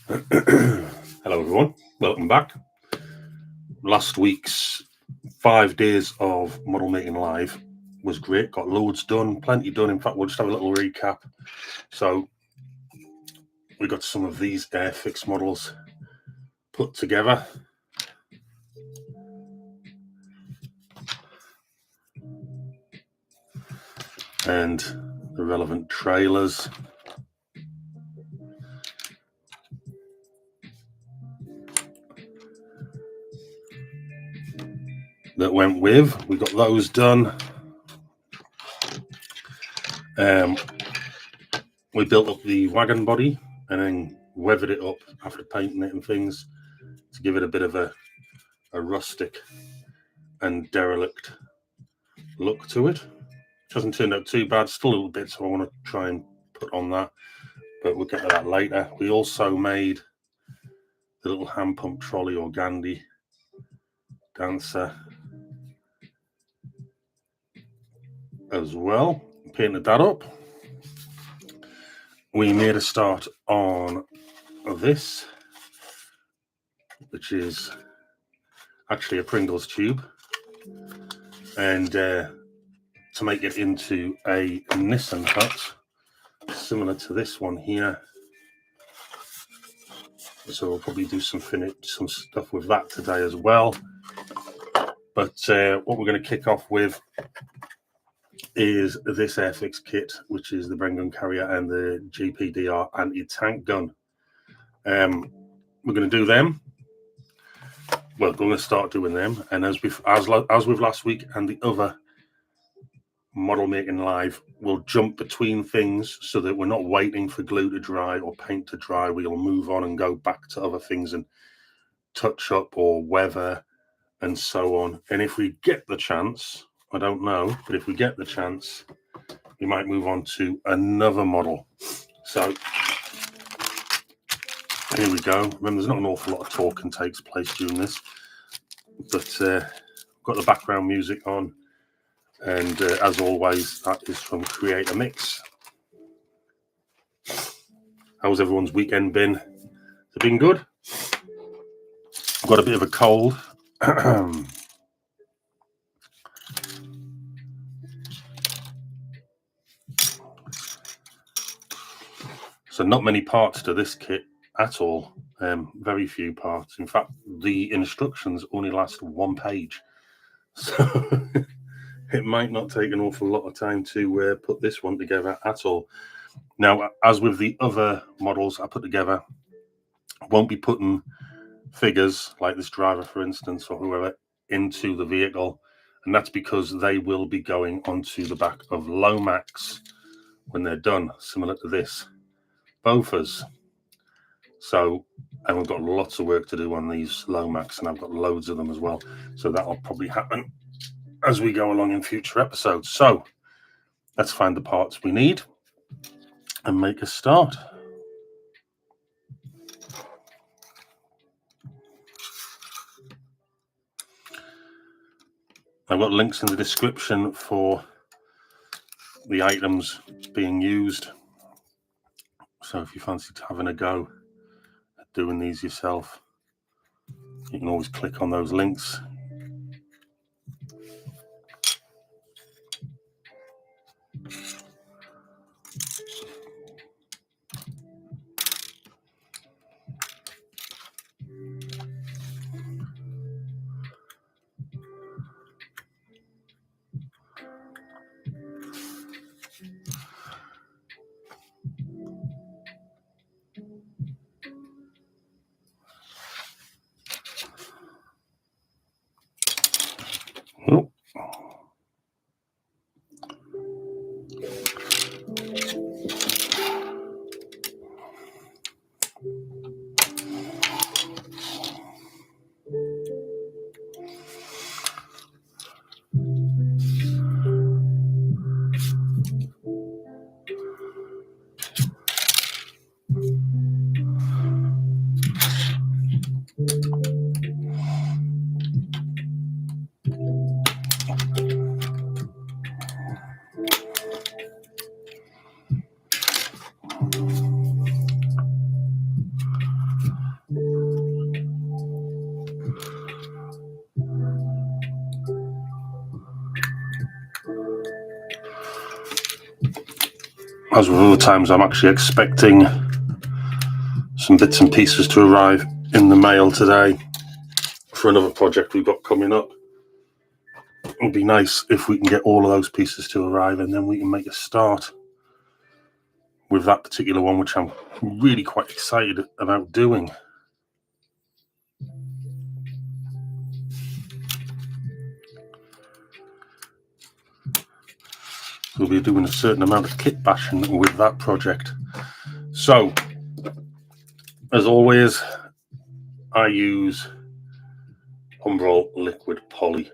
Hello everyone, welcome back. Last week's 5 days of model making live was great, got loads done, plenty done. In fact, we'll just have a little recap. So we got some of these Airfix models put together. And the relevant trailers. That went with. We got those done. We built up the wagon body and then weathered it up after painting it and things to give it a bit of a rustic and derelict look to it. Which hasn't turned out too bad, still a little bit, so I want to try and put on that, but we'll get to that later. We also made the little hand pump trolley or Gandhi dancer as well, painted that up. We made a start on this, which is actually a Pringles tube, and to make it into a Nissan hut similar to this one here. So we'll probably do some stuff with that today as well. But what we're going to kick off with is this Airfix kit, which is the Bren gun carrier and the GPDR anti-tank gun. We're going to do them. Well, we're going to start doing them, and as with last week and the other model making live, we'll jump between things so that we're not waiting for glue to dry or paint to dry. We'll move on and go back to other things and touch up or weather and so on. And if we get the chance, I don't know, but if we get the chance, we might move on to another model. So here we go. Remember, there's not an awful lot of talking takes place during this, but got the background music on. And as always, that is from Create a Mix. How's everyone's weekend been? Has it been good? I've got a bit of a cold. So not many parts to this kit at all. Very few parts. In fact, the instructions only last 1 page. So it might not take an awful lot of time to put this one together at all. Now, as with the other models I put together, I won't be putting figures like this driver, for instance, or whoever, into the vehicle. And that's because they will be going onto the back of Lomax when they're done, similar to this. Bofas. So, and we've got lots of work to do on these Lomax, and I've got loads of them as well. So that'll probably happen as we go along in future episodes. So let's find the parts we need and make a start. I've got links in the description for the items being used. So if you fancy having a go at doing these yourself, you can always click on those links. Oh. as with other times, I'm actually expecting some bits and pieces to arrive in the mail today for another project we've got coming up. It would be nice if we can get all of those pieces to arrive, and then we can make a start with that particular one, which I'm really quite excited about doing. We'll be doing a certain amount of kit bashing with that project. So, as always, I use Humbrol liquid poly.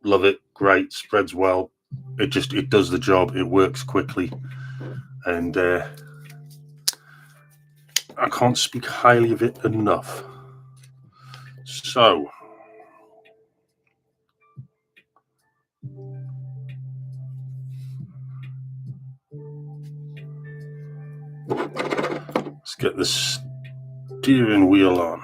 Love it, great, spreads well. It does the job. It works quickly, and I can't speak highly of it enough. So, let's get the steering wheel on.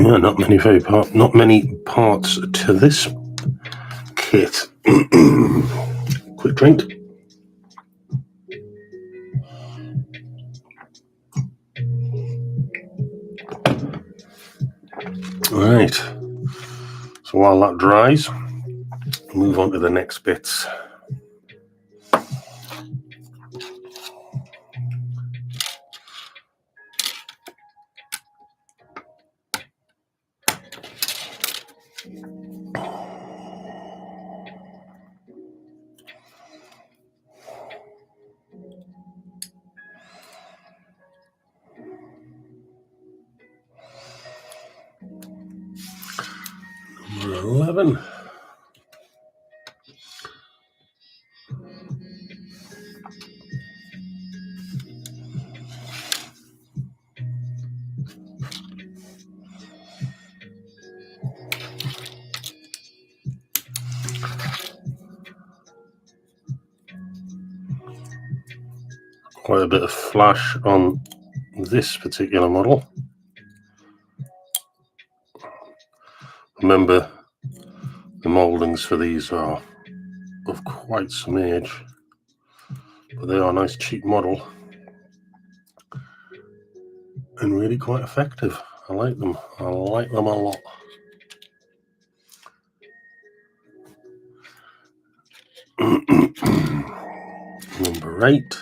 Yeah, not many parts to this kit. Quick drink. Right. So while that dries, move on to the next bits. Number 11. Quite a bit of flash on this particular model. Remember, the mouldings for these are of quite some age, but they are a nice cheap model and really quite effective. I like them. I like them a lot. Number 8.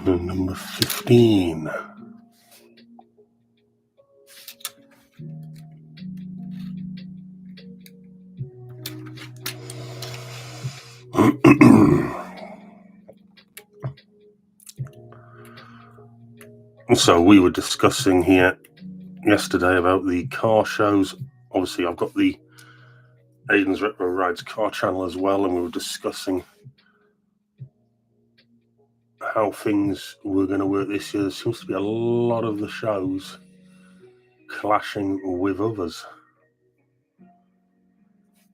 And number 15. So we were discussing here yesterday about the car shows. Obviously, I've got the Aidans Railways car channel as well, and we were discussing how things were going to work this year. There seems to be a lot of the shows clashing with others,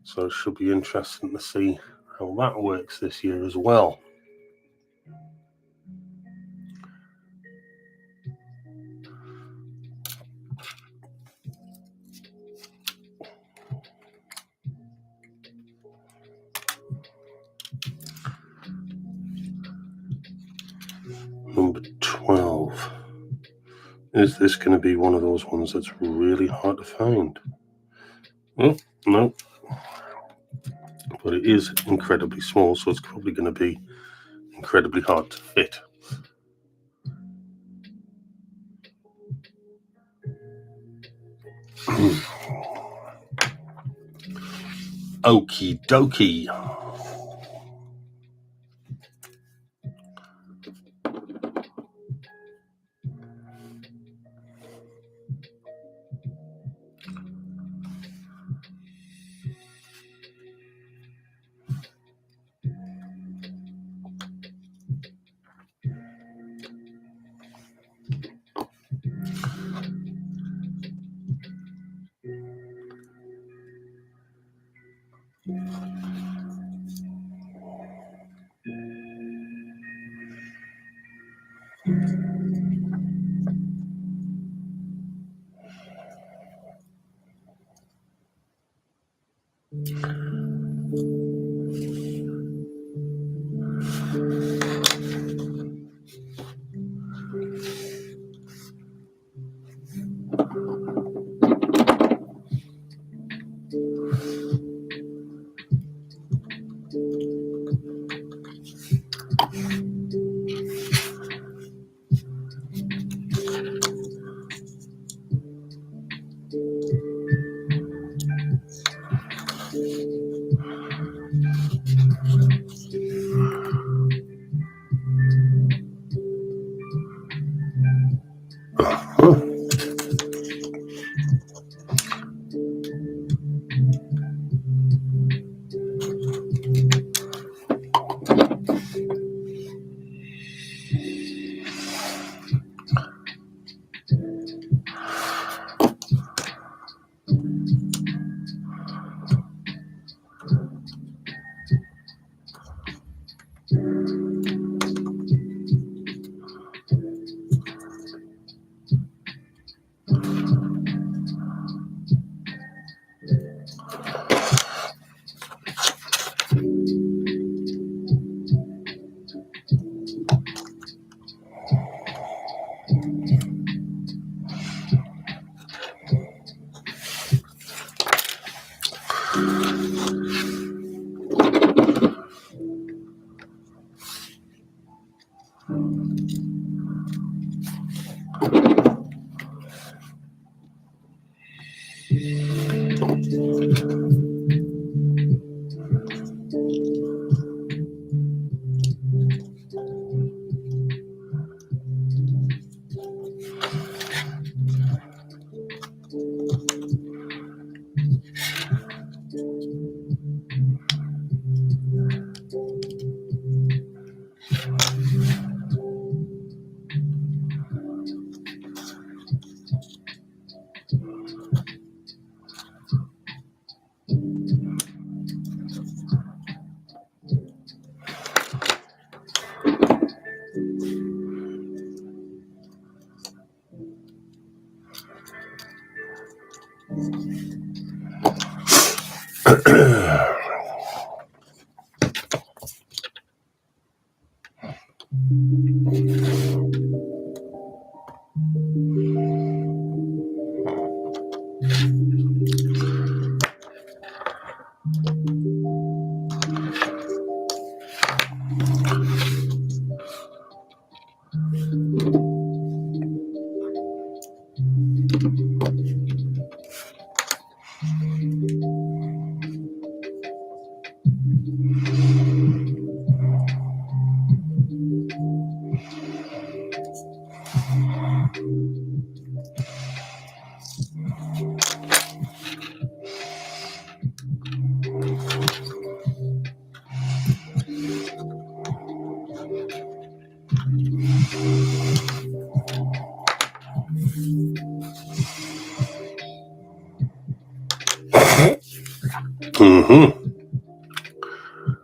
so it should be interesting to see how that works this year as well. Number 12. Is this going to be one of those ones that's really hard to find? Oh, no. But it is incredibly small, so it's probably going to be incredibly hard to fit. Okie dokie.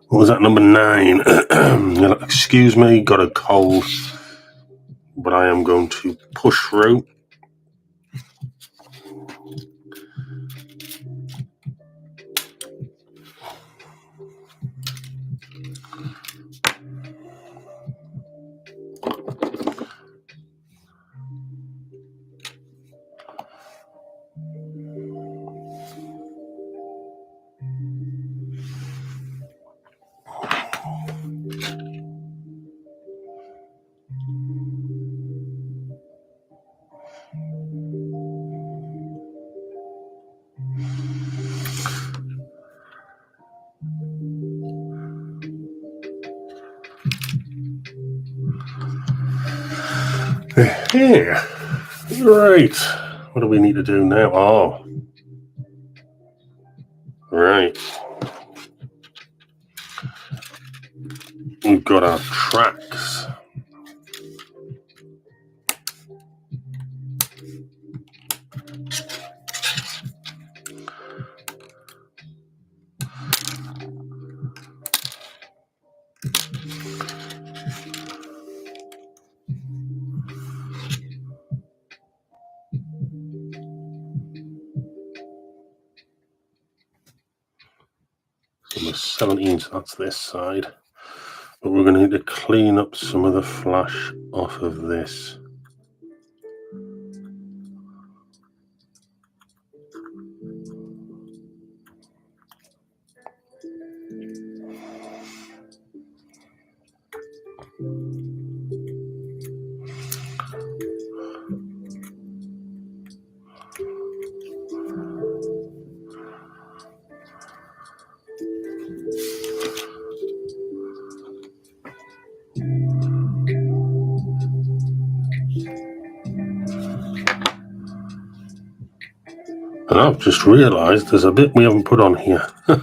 What was that, number 9? Excuse me, got a cold, but I am going to push through. Yeah. Right. What do we need to do now? Oh. Right. We've got our tracks. Number 17, so that's this side. But we're going to need to clean up some of the flash off of this. And I've just realised there's a bit we haven't put on here. I'm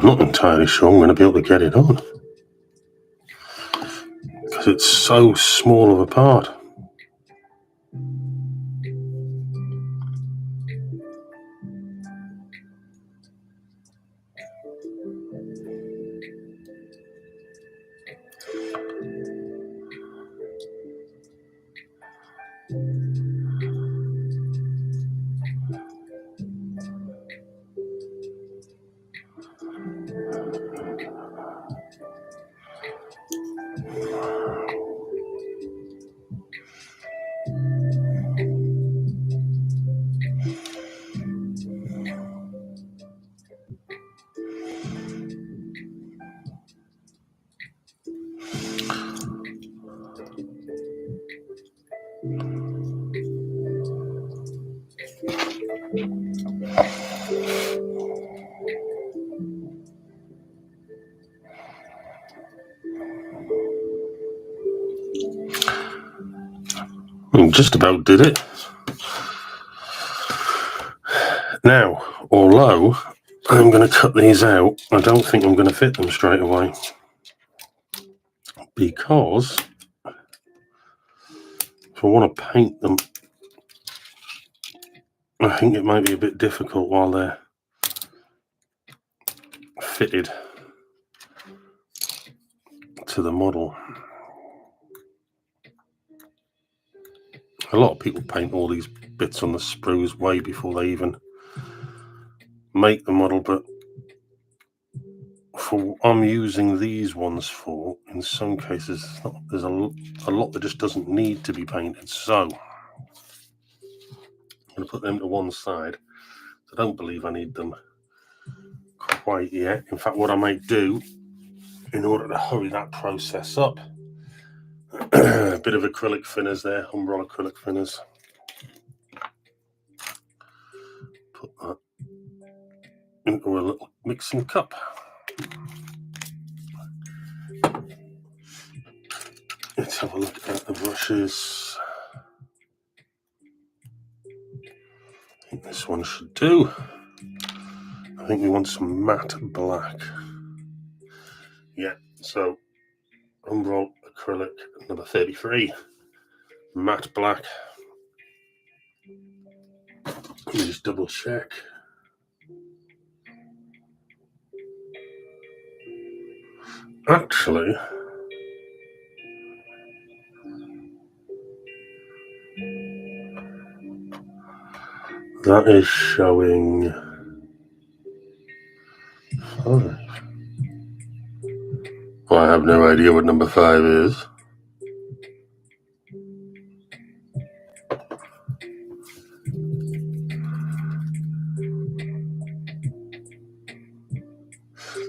not entirely sure I'm going to be able to get it on, because it's so small of a part. Just about did it. Now, although I'm going to cut these out, I don't think I'm going to fit them straight away, because if I want to paint them, I think it might be a bit difficult while they're fitted to the model. A lot of people paint all these bits on the sprues way before they even make the model, but for what I'm using these ones for, in some cases there's a lot that just doesn't need to be painted, so I'm going to put them to one side. I don't believe I need them quite yet. In fact, what I might do, in order to hurry that process up, a bit of acrylic thinners there, umbrella acrylic thinners. Put that into a little mixing cup. Let's have a look at the brushes. I think this one should do. I think we want some matte black. Yeah, so umbrella acrylic number 33, matte black. Let me just double check. Actually, that is showing 5. Well, I have no idea what number 5 is.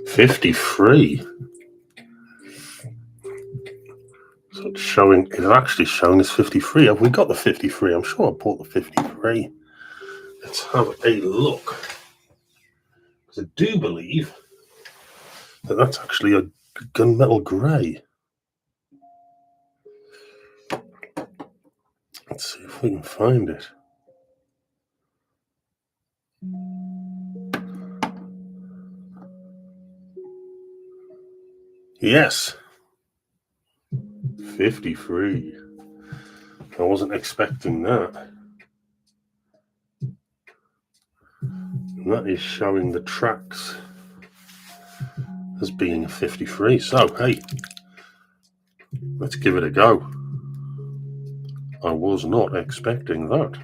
$53. So it's showing. It's actually showing as 53. Have we got the 53? I'm sure I bought the 53. Let's have a look. Because I do believe that that's actually a gunmetal grey. Let's see if we can find it. Yes. 53. I wasn't expecting that. And that is showing the tracks as being a 53. So, hey, let's give it a go. I was not expecting that.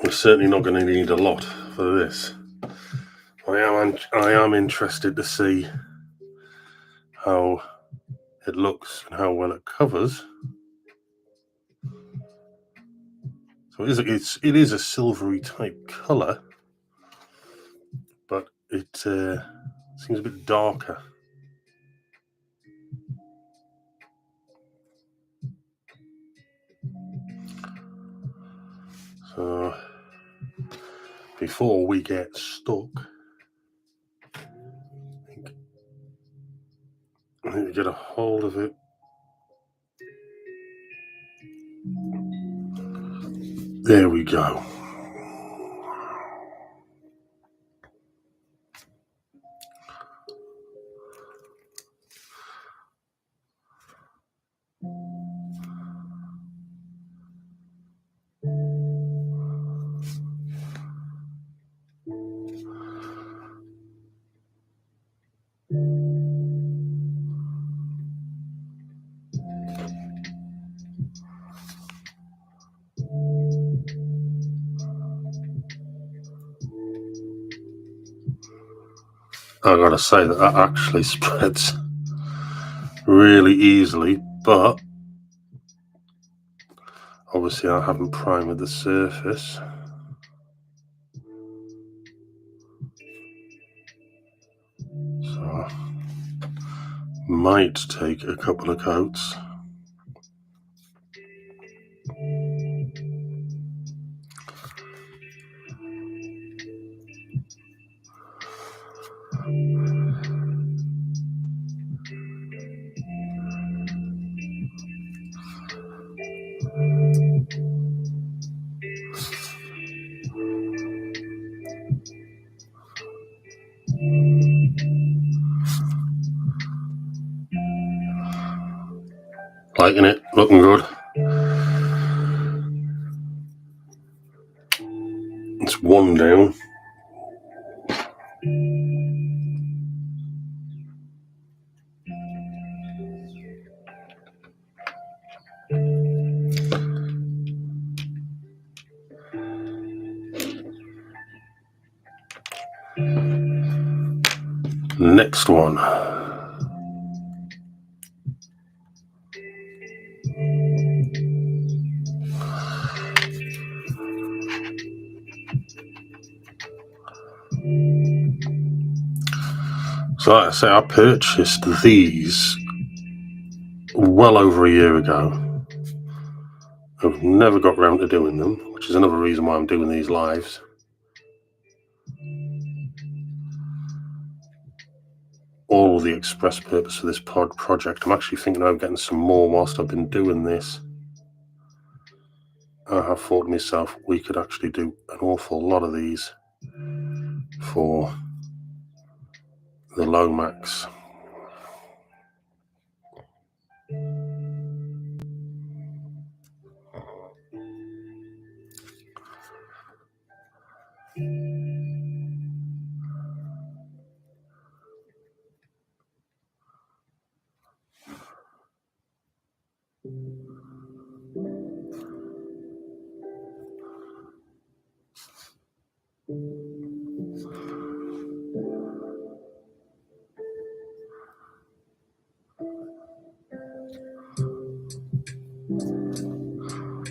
We're certainly not going to need a lot for this. I am interested to see how it looks and how well it covers. So it is a silvery type colour, but it seems a bit darker. So before we get stuck, I need to get a hold of it. There we go. I gotta say that actually spreads really easily, but obviously I haven't primed the surface. So might take a couple of coats. Liking it, looking good. It's one down. Next one. So like I say, I purchased these well over a year ago. I've never got round to doing them, which is another reason why I'm doing these lives. All the express purpose for this project. I'm actually thinking of getting some more whilst I've been doing this. I have thought to myself, we could actually do an awful lot of these for the Lomax.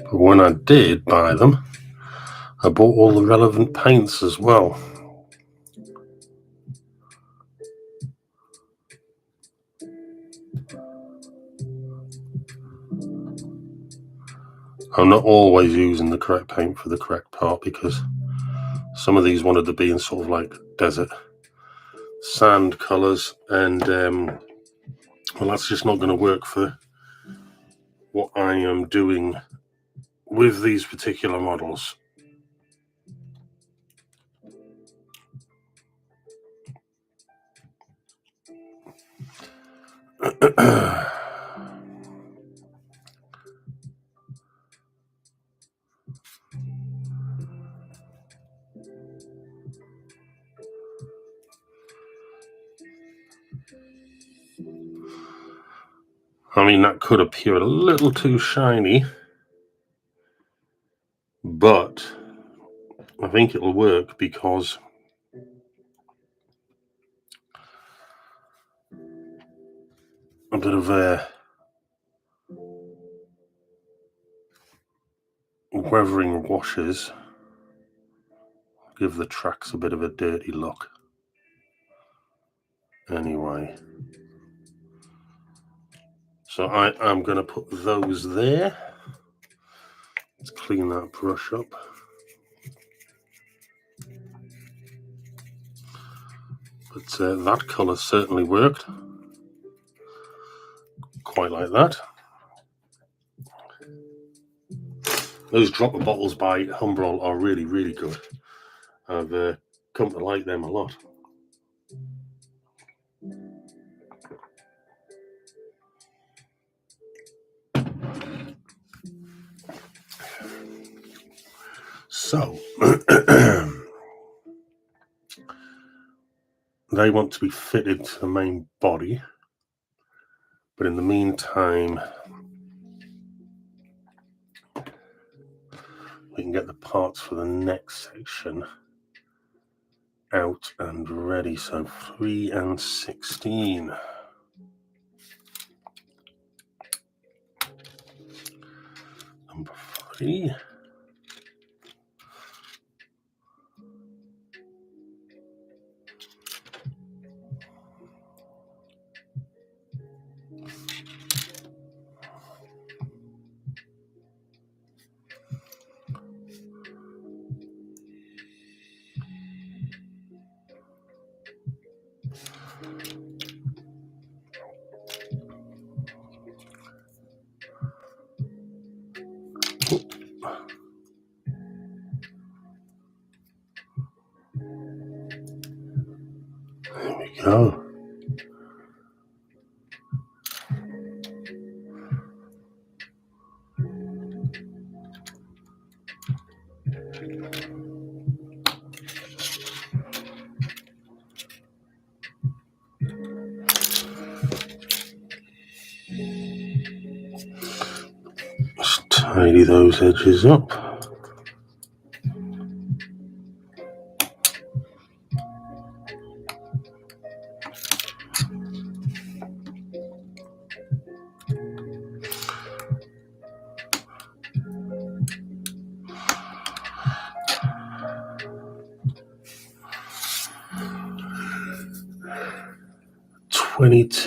But when I did buy them, I bought all the relevant paints as well. I'm not always using the correct paint for the correct part because some of these wanted to be in sort of like desert sand colours, and well, that's just not going to work for what I am doing with these particular models. I mean, that could appear a little too shiny, but I think it'll work because a bit of weathering washes give the tracks a bit of a dirty look. Anyway, so I am going to put those there. Let's clean that brush up. But that colour certainly worked. Quite like that. Those dropper bottles by Humbrol are really, really good. I've come to like them a lot. So, they want to be fitted to the main body, but in the meantime, we can get the parts for the next section out and ready. So 3 and 16. Number 3. There we go. Just tidy those edges up.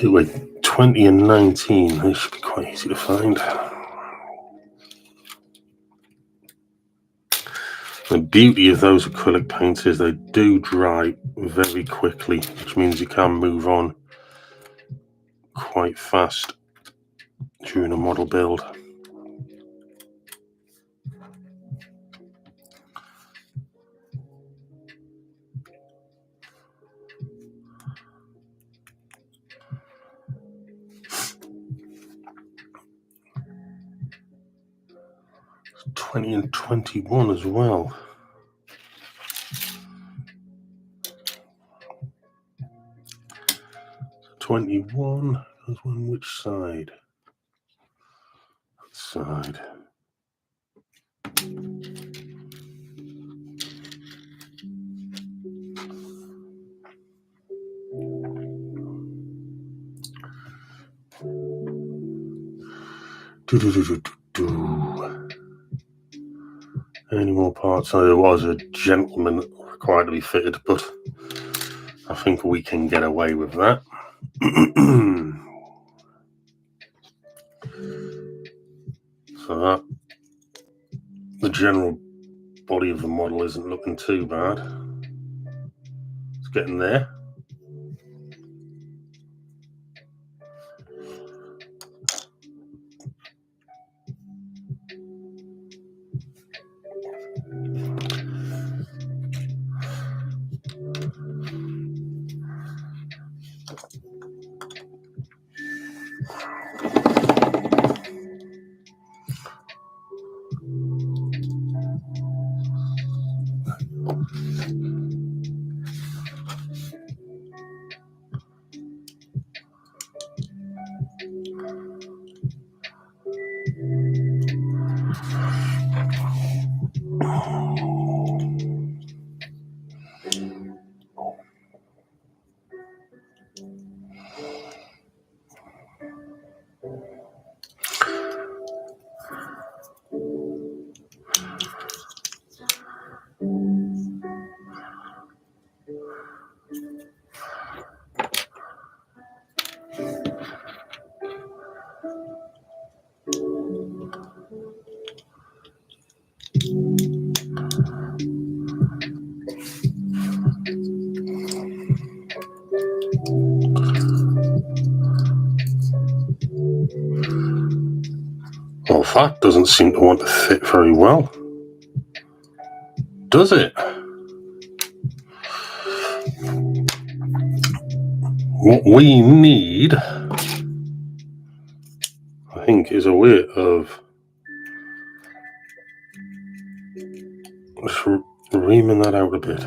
Wait, 20 and 19. They should be quite easy to find. The beauty of those acrylic paints is they do dry very quickly, which means you can move on quite fast during a model build. It's 20 and 21 as well. 21 goes on which side? That side. Any more parts? Oh, there was a gentleman required to be fitted, but I think we can get away with that. So that the general body of the model isn't looking too bad. It's getting there. Well, that doesn't seem to want to fit very well, does it? What we need, I think, is a way of just reaming that out a bit.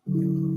Ooh.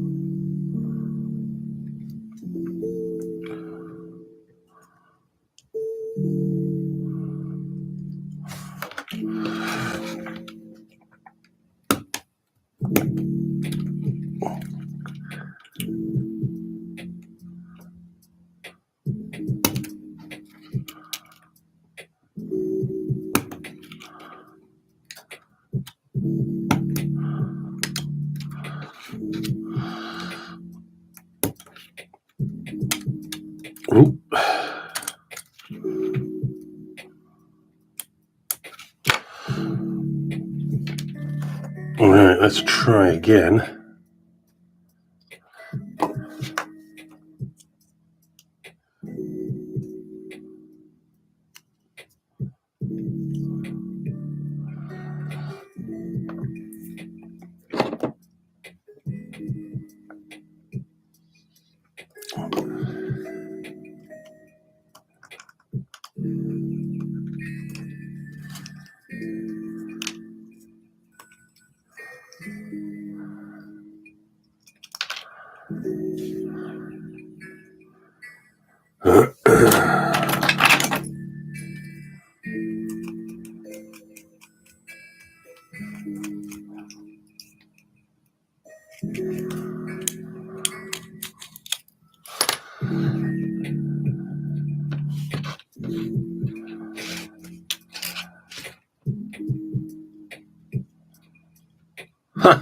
All right, let's try again. Huh.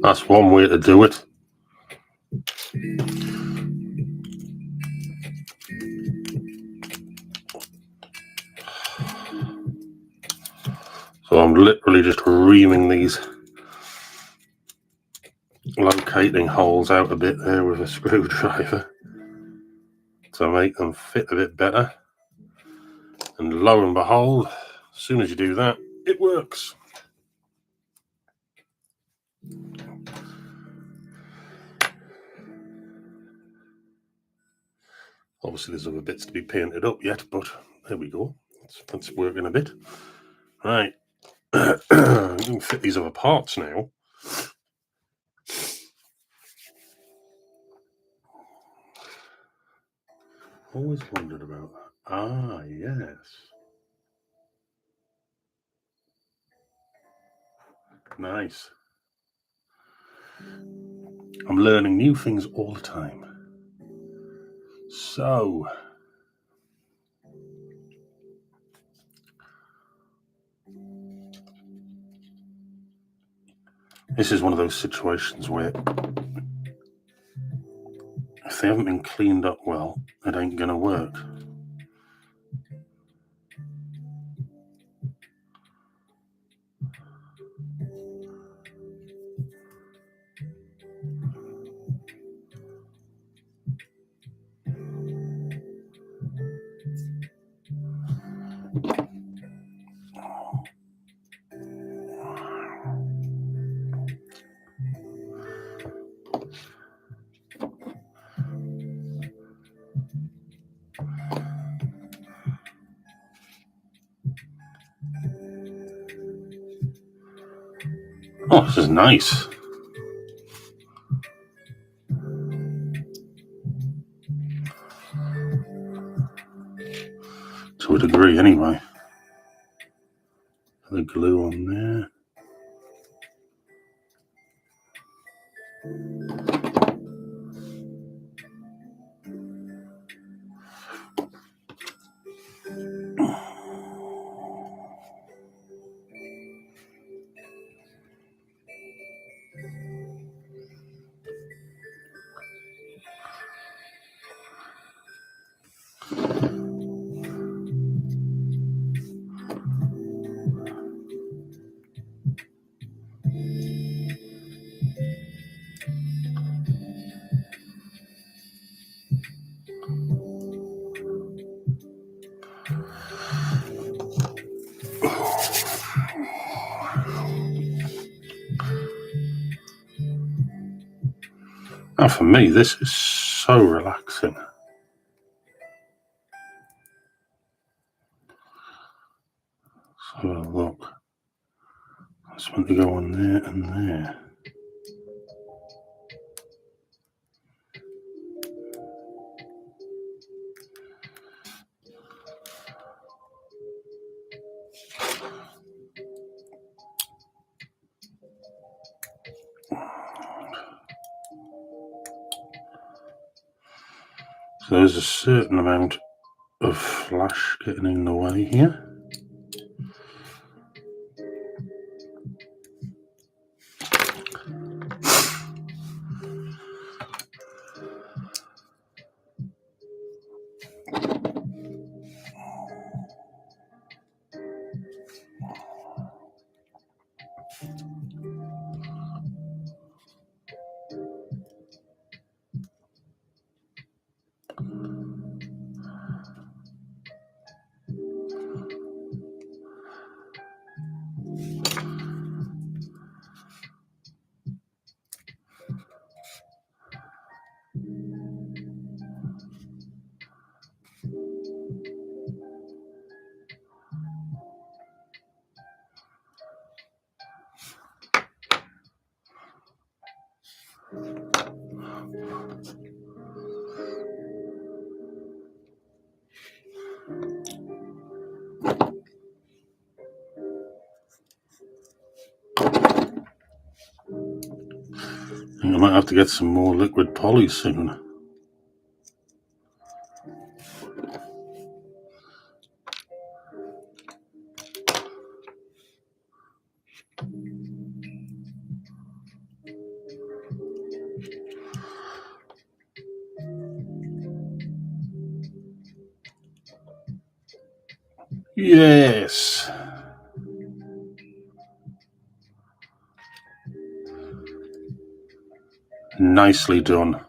That's one way to do it. So I'm literally just reaming these locating holes out a bit there with a screwdriver to make them fit a bit better. And lo and behold, as soon as you do that, it works. Obviously, there's other bits to be painted up yet, but there we go. It's working a bit. Right. You can fit these other parts now. Always wondered about that. Ah, yes. Nice. I'm learning new things all the time. So, this is one of those situations where if they haven't been cleaned up well, it ain't going to work. Oh, this is nice. To a degree, anyway. The glue on there. Now, for me, this is so relaxing. Let's have a look. That's meant to go on there and there. So there's a certain amount of flash getting in the way here. I think I might have to get some more liquid poly soon. Yes. Nicely done.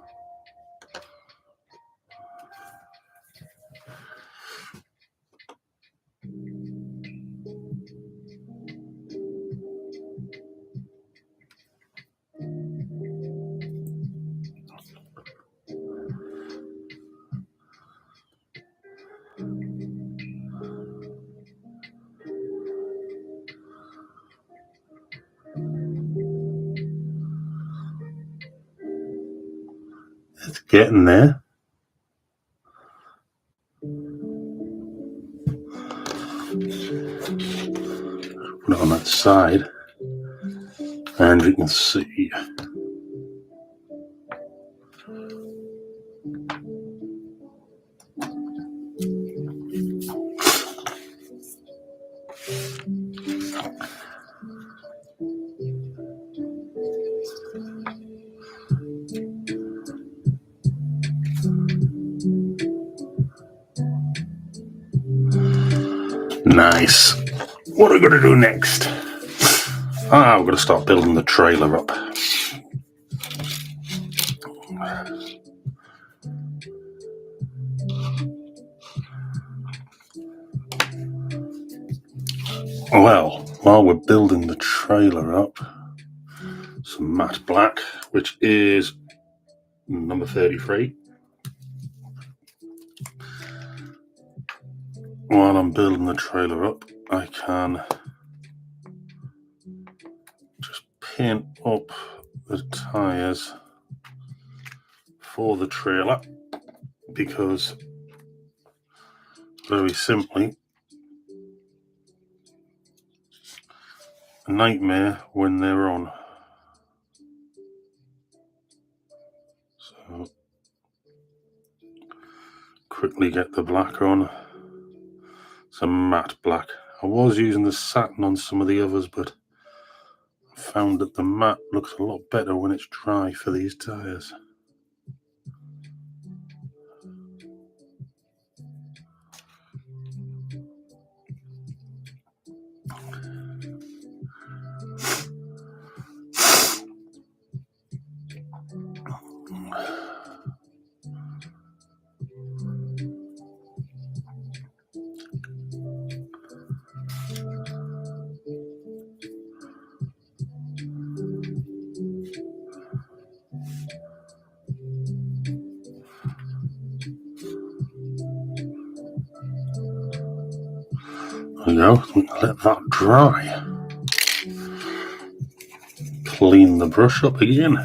It's getting there. Put it on that side, and we can see. Nice. What are we going to do next? We're going to start building the trailer up. Well, while we're building the trailer up, some matte black, which is number 33. While I'm building the trailer up, I can just paint up the tyres for the trailer, because very simply, a nightmare when they're on. So quickly get the black on. Some matte black. I was using the satin on some of the others, but I found that the matte looks a lot better when it's dry for these tyres. There we go, let that dry. Clean the brush up again.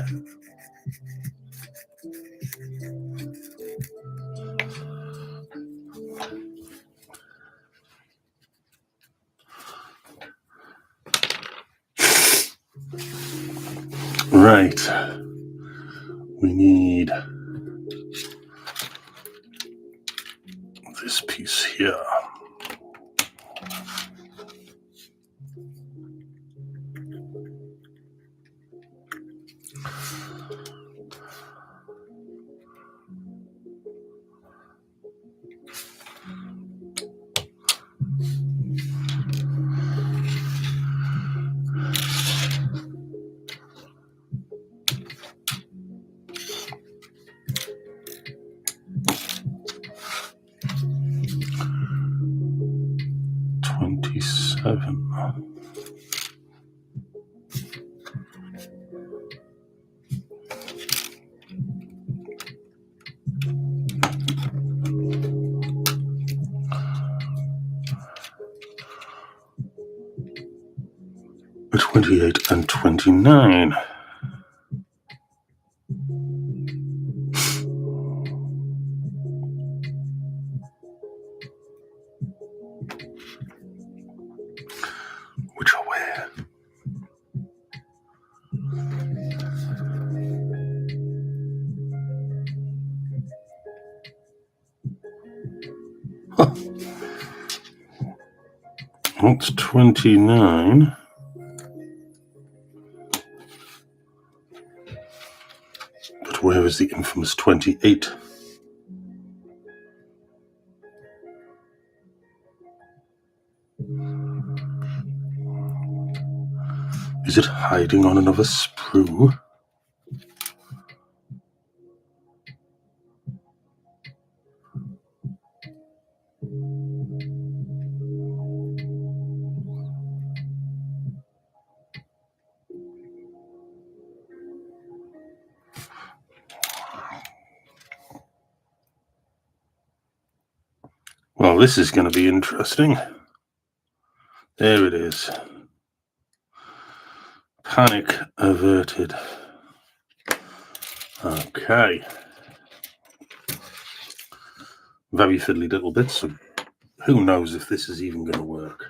Right, we need this piece here. A 28 and 29. Which are where? Huh. That's 29. But where is the infamous 28? Is it hiding on another sprue? Well, this is going to be interesting. There it is. Panic averted. Okay. Very fiddly little bits, so who knows if this is even going to work.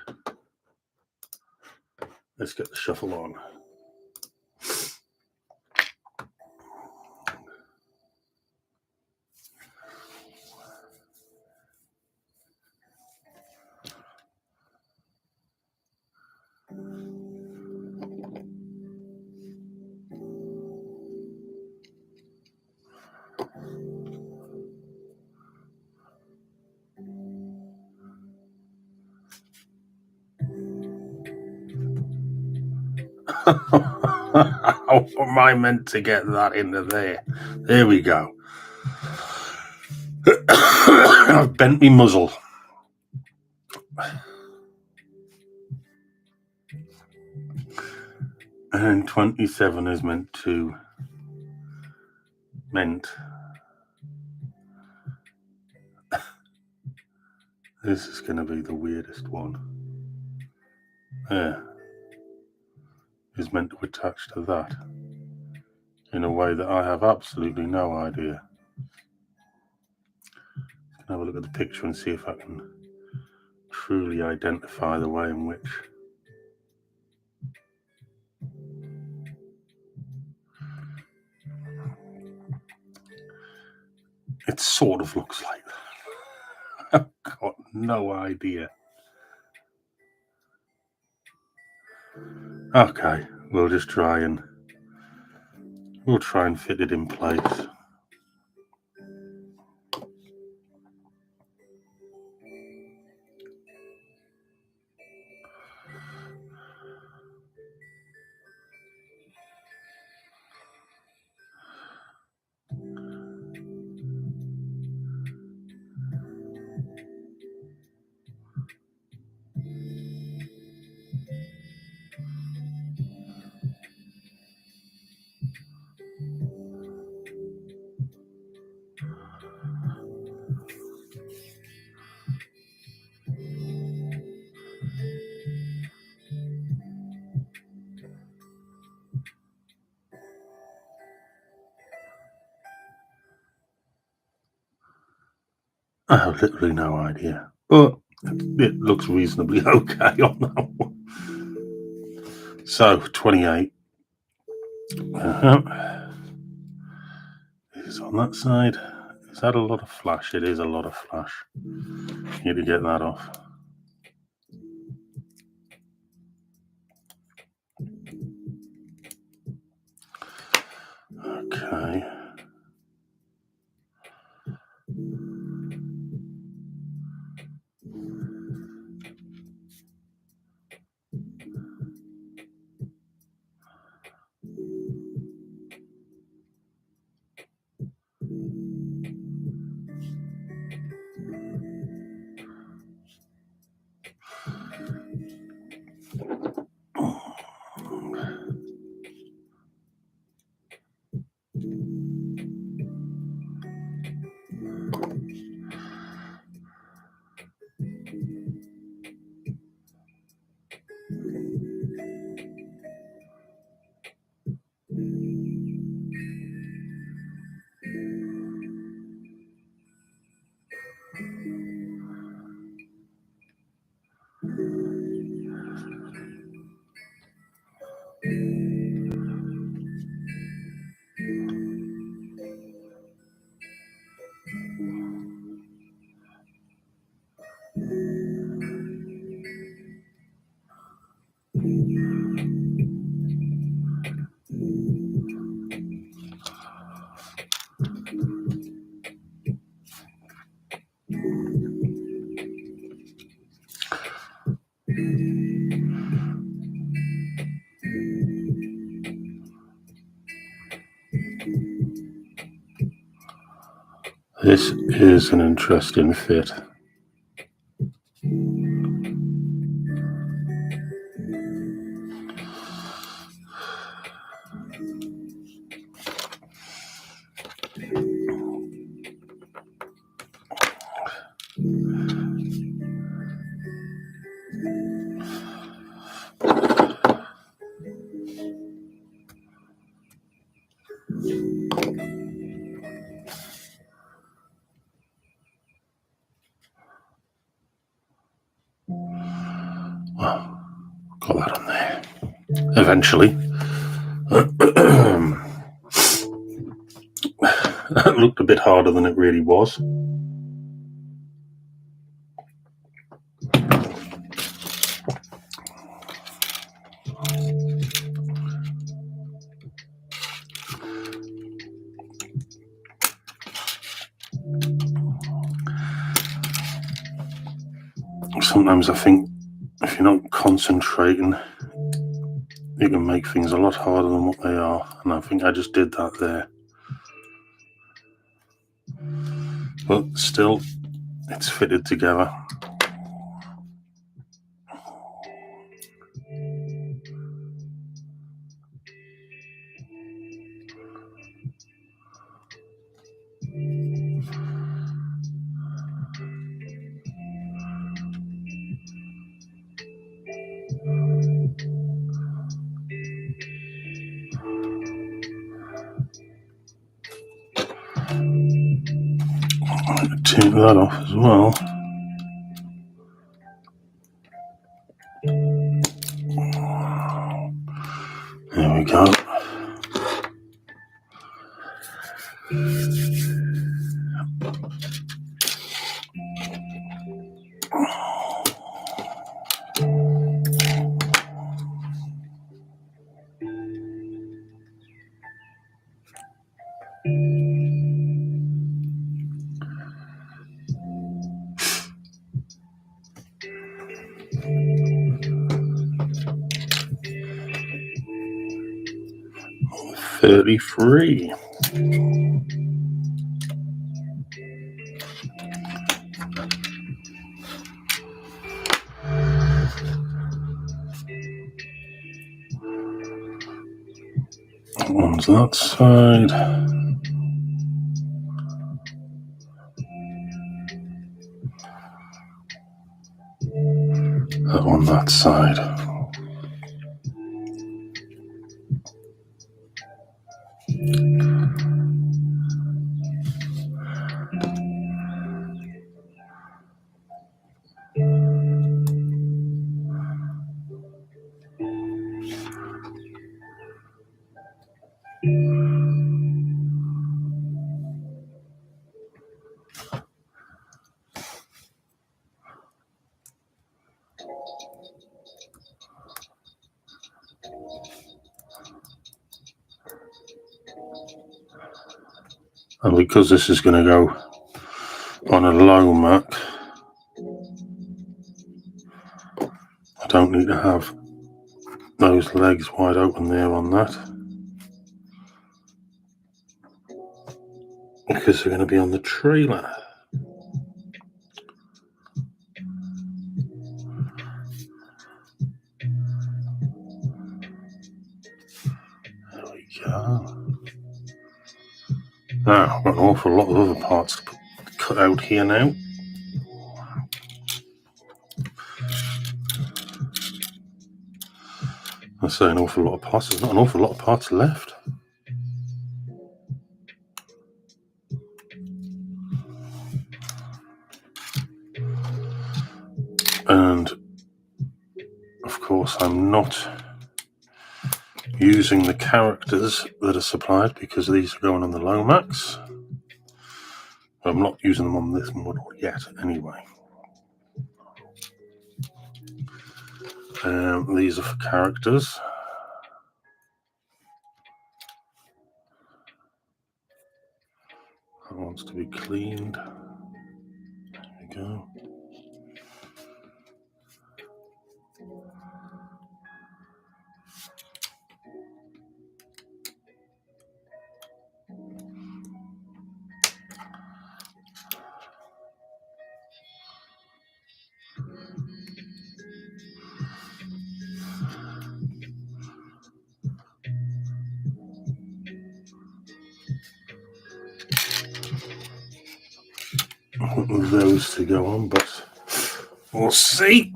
Let's get the shuffle on. How am I meant to get that into there? There we go. I've bent me muzzle. And 27 is meant. This is going to be the weirdest one. There. Is meant to attach to that in a way that I have absolutely no idea. Have a look at the picture and see if I can truly identify the way in which it sort of looks like that. I've got no idea. Okay, we'll try and fit it in place. I have literally no idea, but it looks reasonably okay on that one. So 28 is on that side, Is that a lot of flash? It is a lot of flash. Need to get that off. Okay. This is an interesting fit. Well, got that on there. Eventually. That looked a bit harder than it really was. Sometimes I think if you're not concentrating, you can make things a lot harder than what they are, and I think I just did that there. But still, it's fitted together. I'm going to take that off as well. There we go. $33. That one's that side. That one that side. And because this is going to go on a low Mac, I don't need to have those legs wide open there on that, because they're going to be on the trailer. There we go. Now, I've got an awful lot of other parts to cut out here now. I say an awful lot of parts, there's not an awful lot of parts left. And of course I'm not using the characters that are supplied because these are going on the Lomax. I'm not using them on this model yet anyway. These are for characters. That wants to be cleaned. There we go. I want those to go on, but we'll see.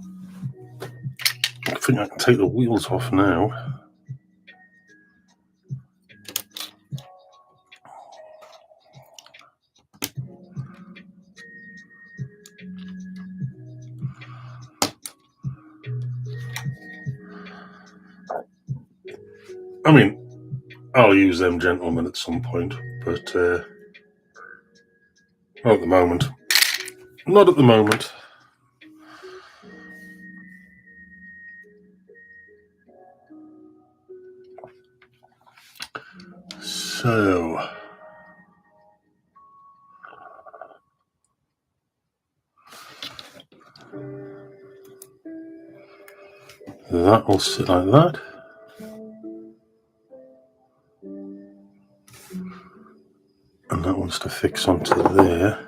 I think I can take the wheels off now. I mean, I'll use them gentlemen at some point, but not at the moment. Not at the moment. So that will sit like that. And that wants to fix onto there.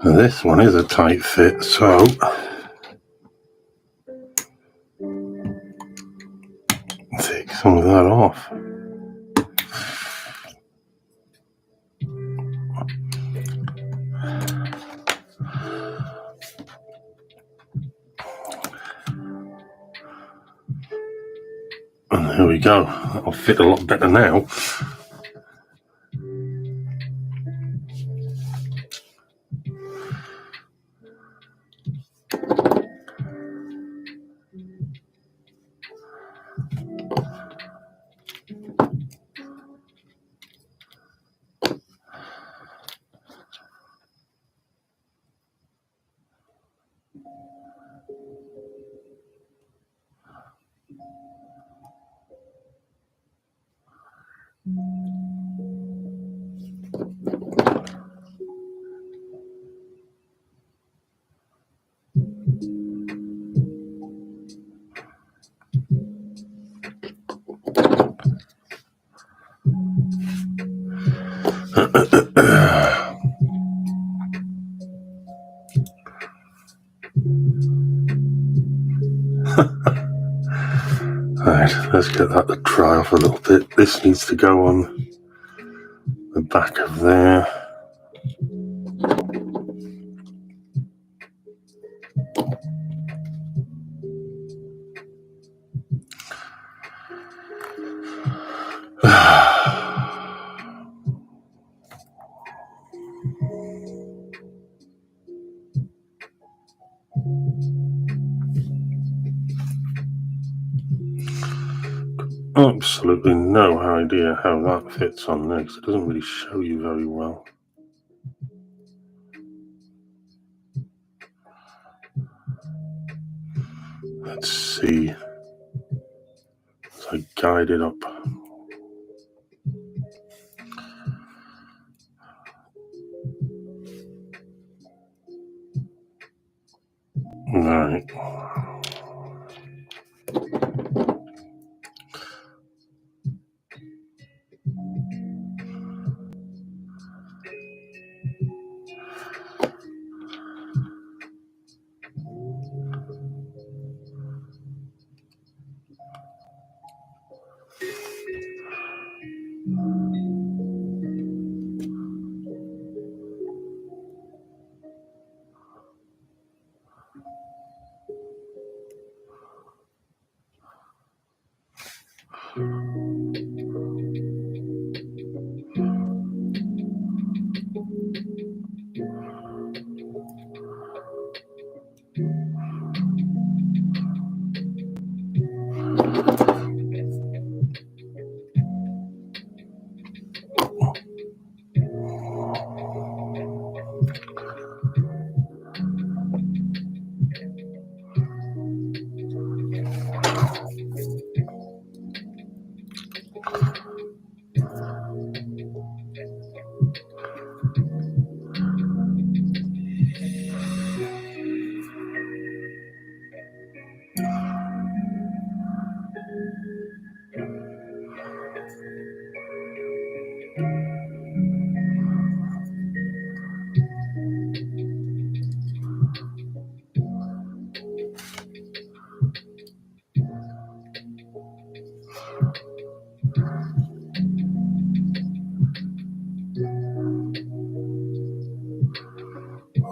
This one is a tight fit, so take some of that off. And there we go. That'll fit a lot better now. let's get that to dry off a little bit. This needs to go on the back of there. Absolutely no idea how that fits on there, because it doesn't really show you very well. Let's see. As I guide it up. Right.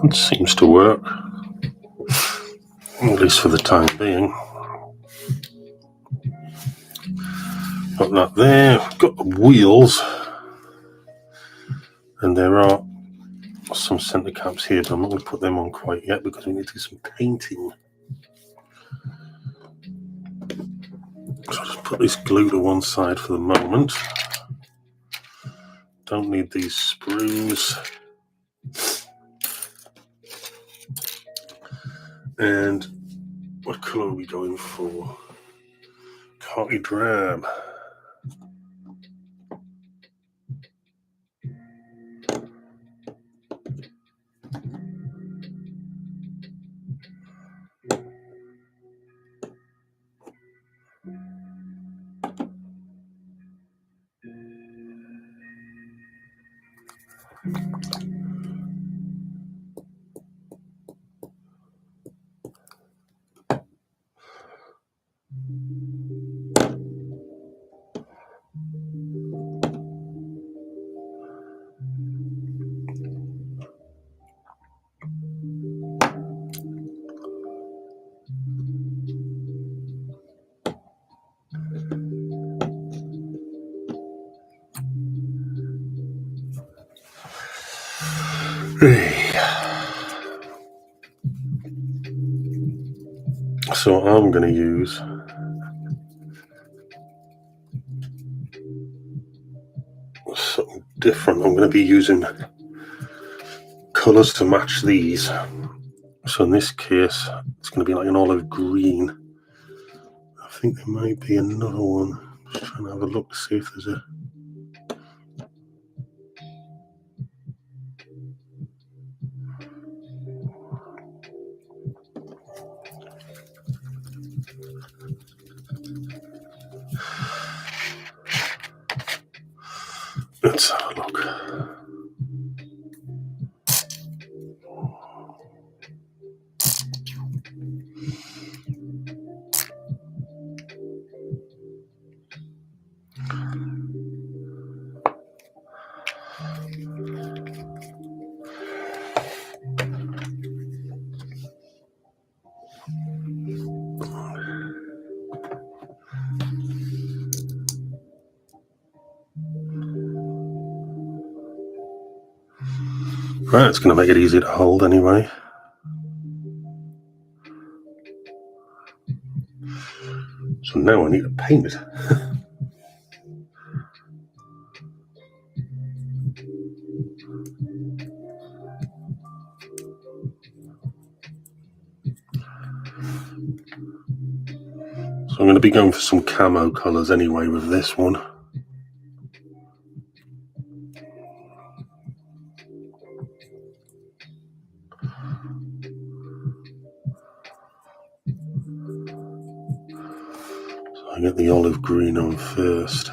It seems to work, at least for the time being. Got that there. Got the wheels, and there are some centre caps here, but I'm not going to put them on quite yet because we need to do some painting. So I'll just put this glue to one side for the moment. Don't need these sprues. And what colour are we going for? Khaki drab. So I'm going to use something different. I'm going to be using colours to match these. So in this case, it's going to be like an olive green. I think there might be another one. Just trying to have a look to see if there's a... Let's have a look. Right, it's going to make it easier to hold anyway. So now I need to paint it. So I'm going to be going for some camo colours anyway with this one. So I get the olive green on first.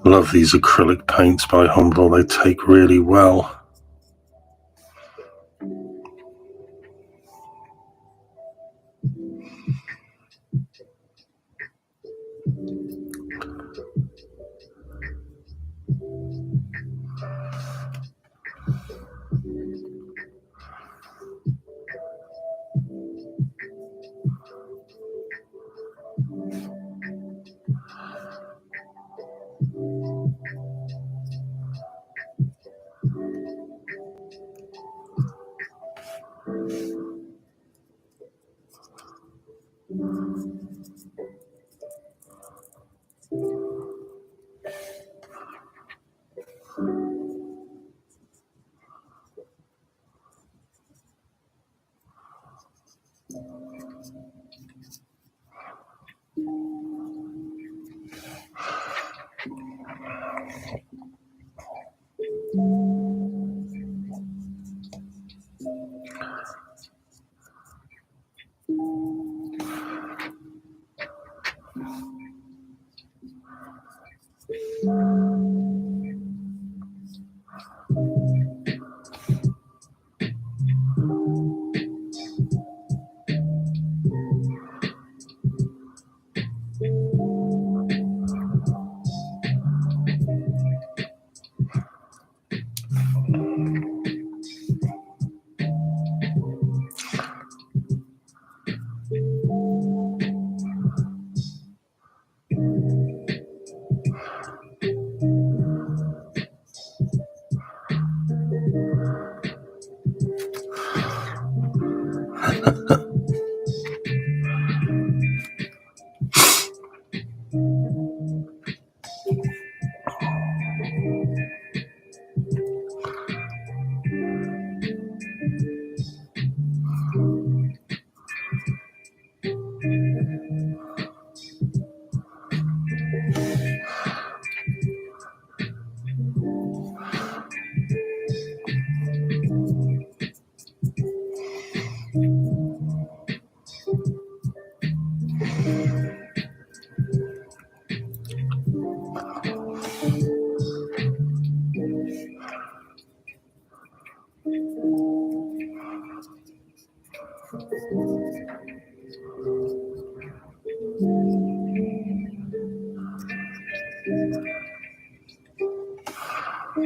Love these acrylic paints by Hornby, they take really well. I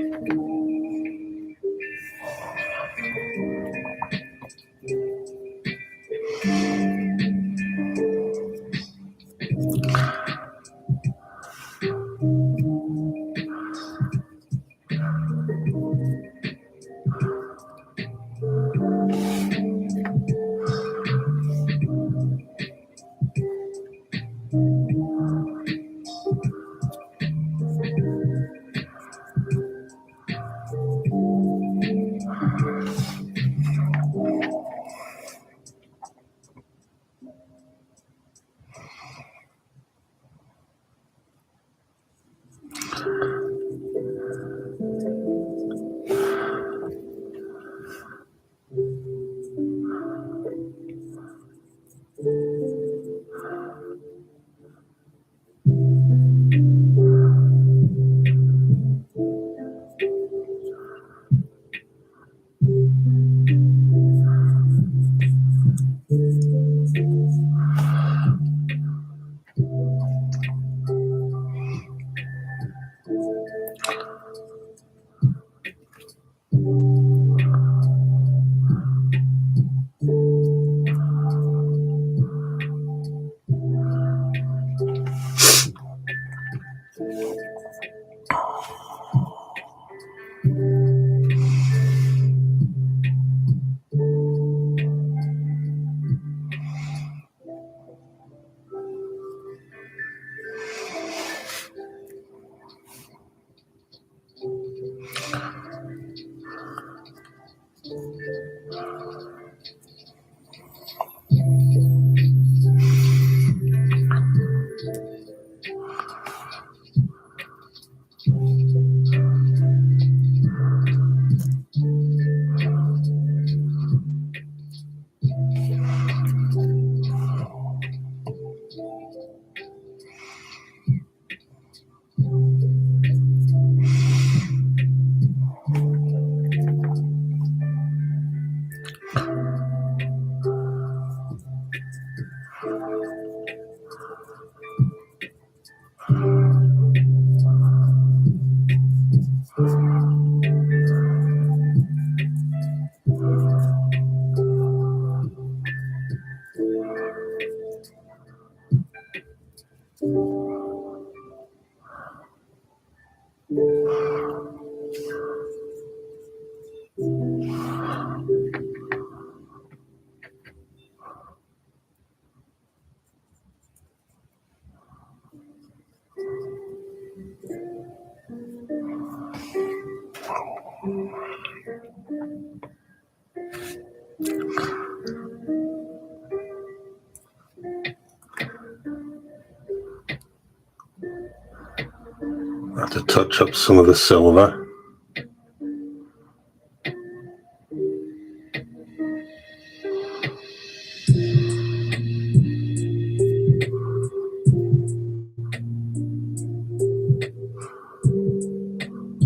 have to touch up some of the silver.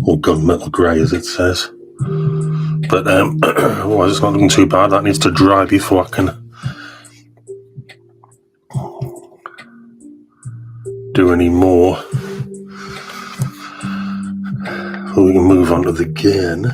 Or gunmetal grey, as it says. But otherwise it's not looking too bad. That needs to dry before I can do any more. So we can move on to the gain.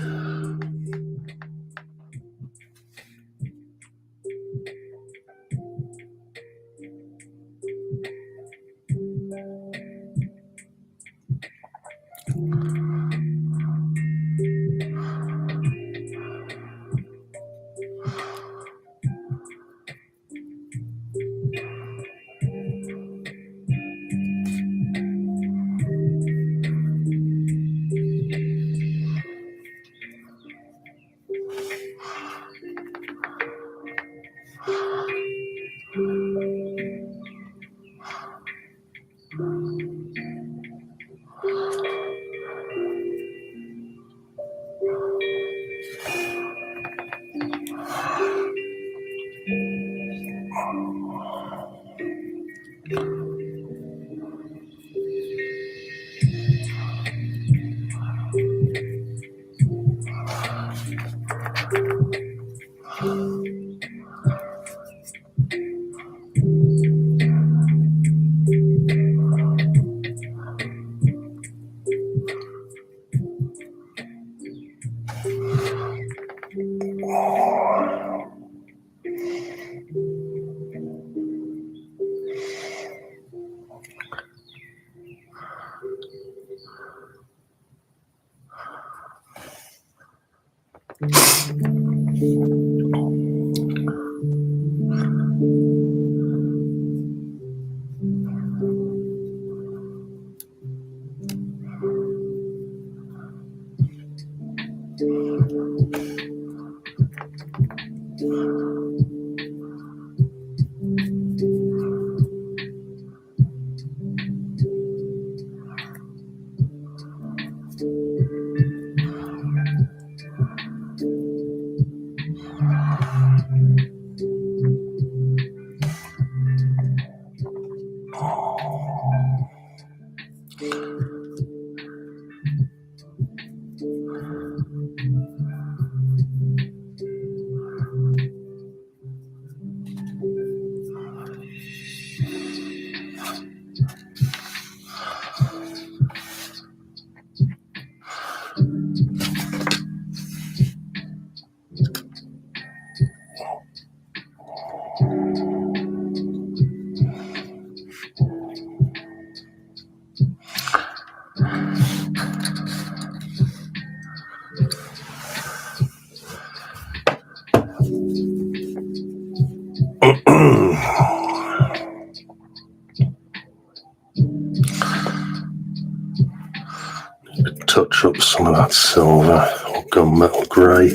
Touch up some of that silver or gunmetal grey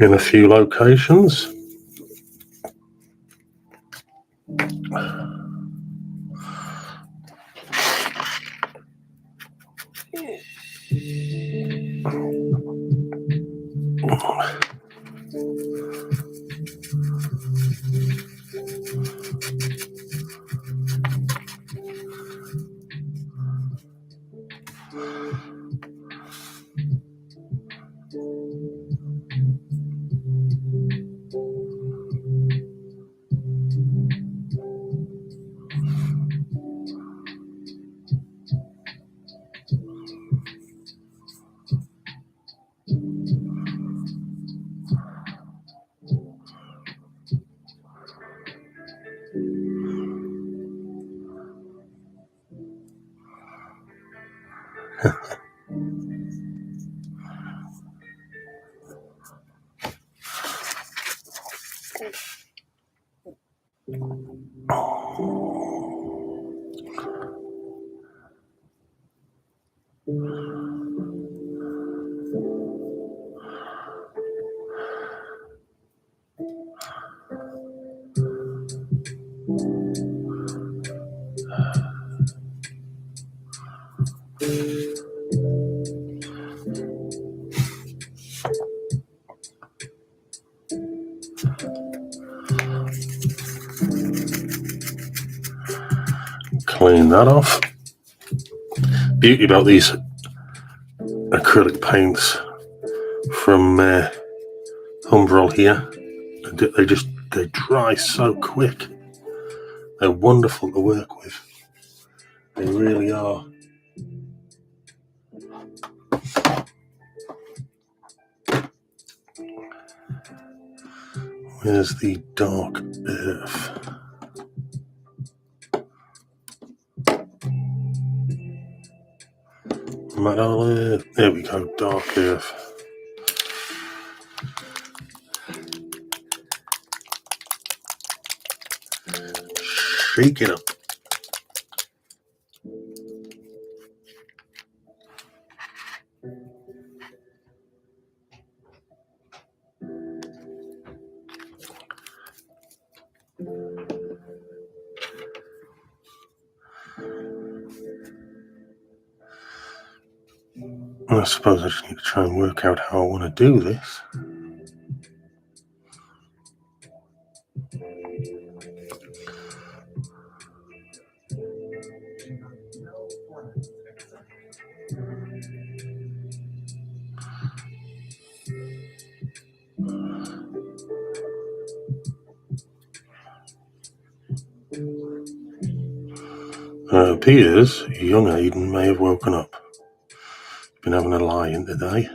in a few locations. Clean that off. Beauty about these acrylic paints from Humbrol here, they dry so quick. They're wonderful to work with. They really are. Where's the dark earth? There we go, dark earth. Shake it up. I suppose I just need to try and work out how I want to do this. It appears young Aiden may have woken up. Been having a lie-in today.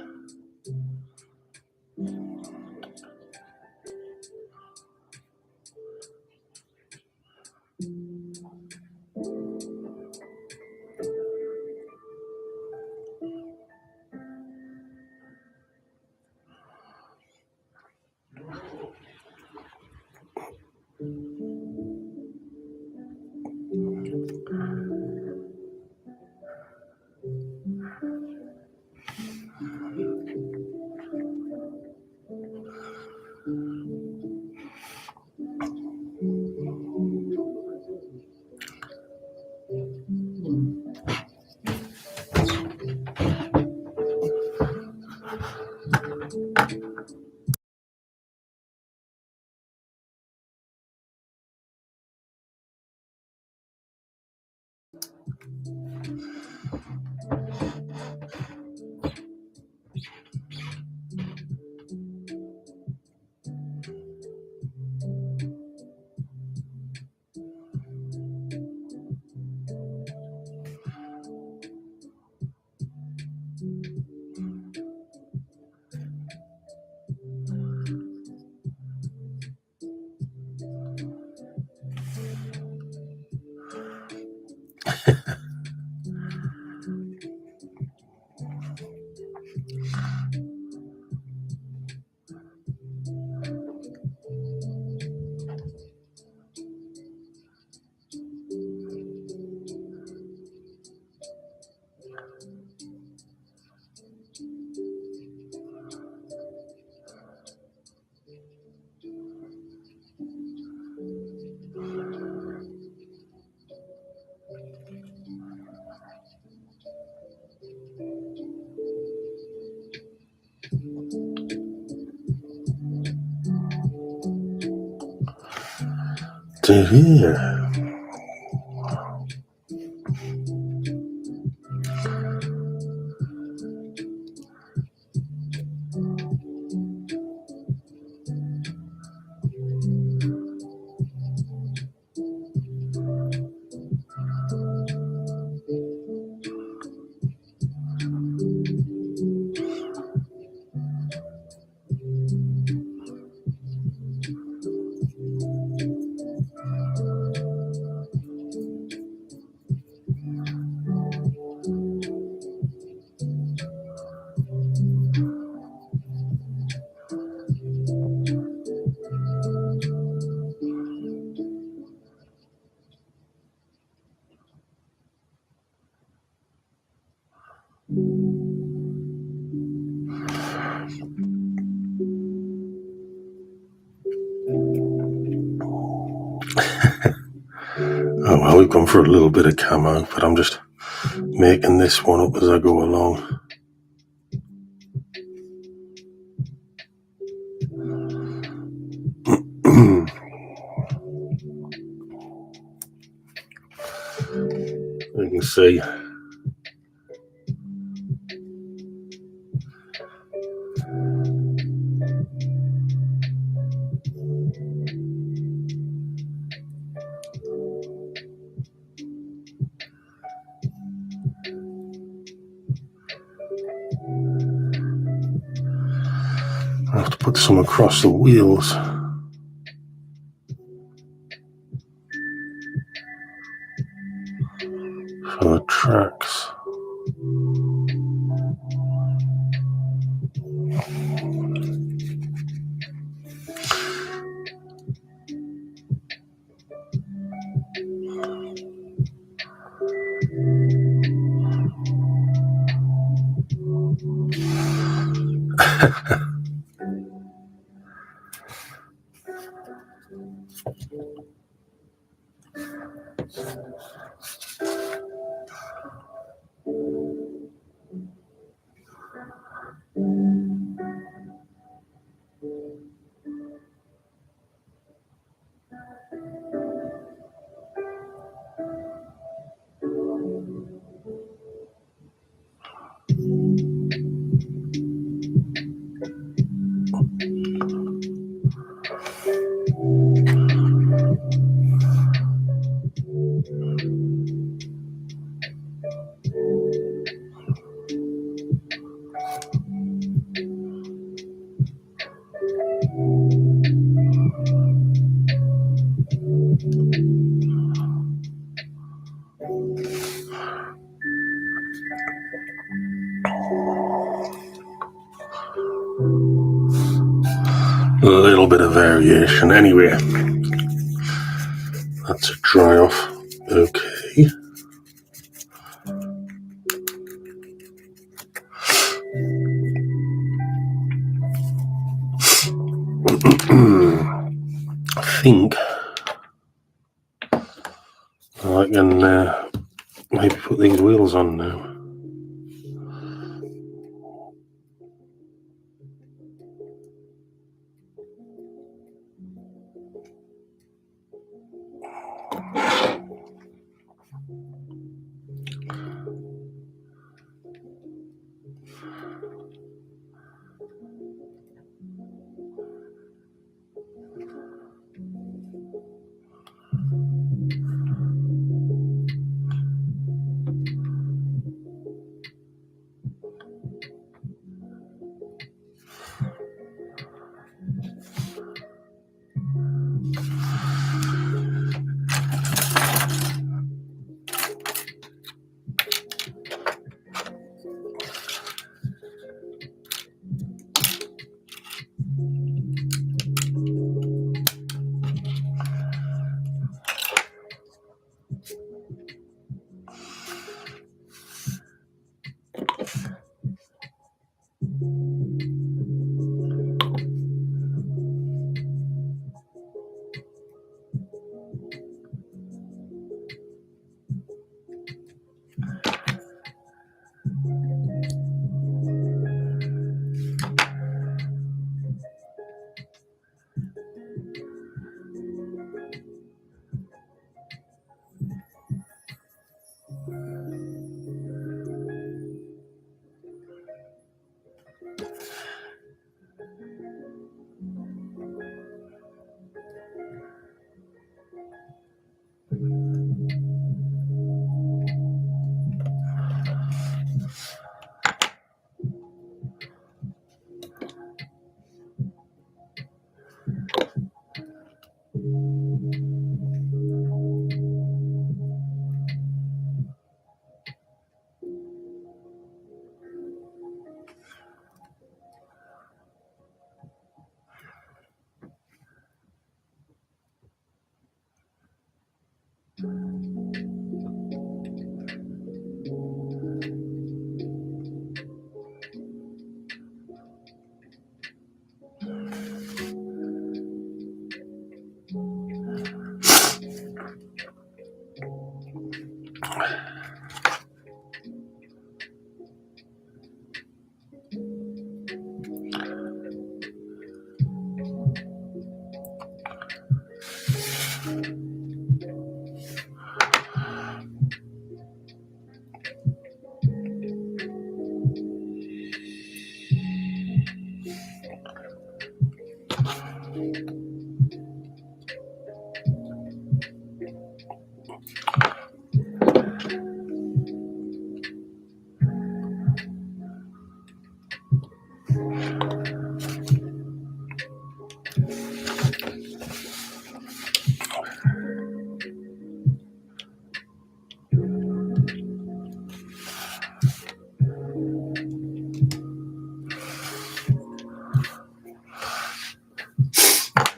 To here. Oh well, we've gone for a little bit of camo, but I'm just making this one up as I go along. You can see I have to put some across the wheels for the tracks. A little bit of variation. Anyway, that's a dry off. Okay. I think I can maybe put these wheels on now.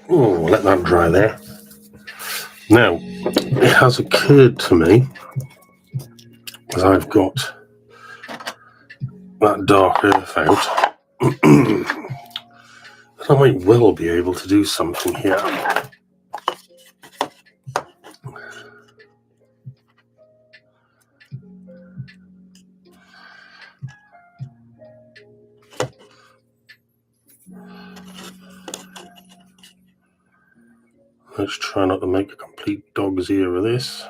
Oh, let that dry there. Now, it has occurred to me, as I've got that dark earth out, that I might well be able to do something here. Let's try not to make a complete dog's ear of this.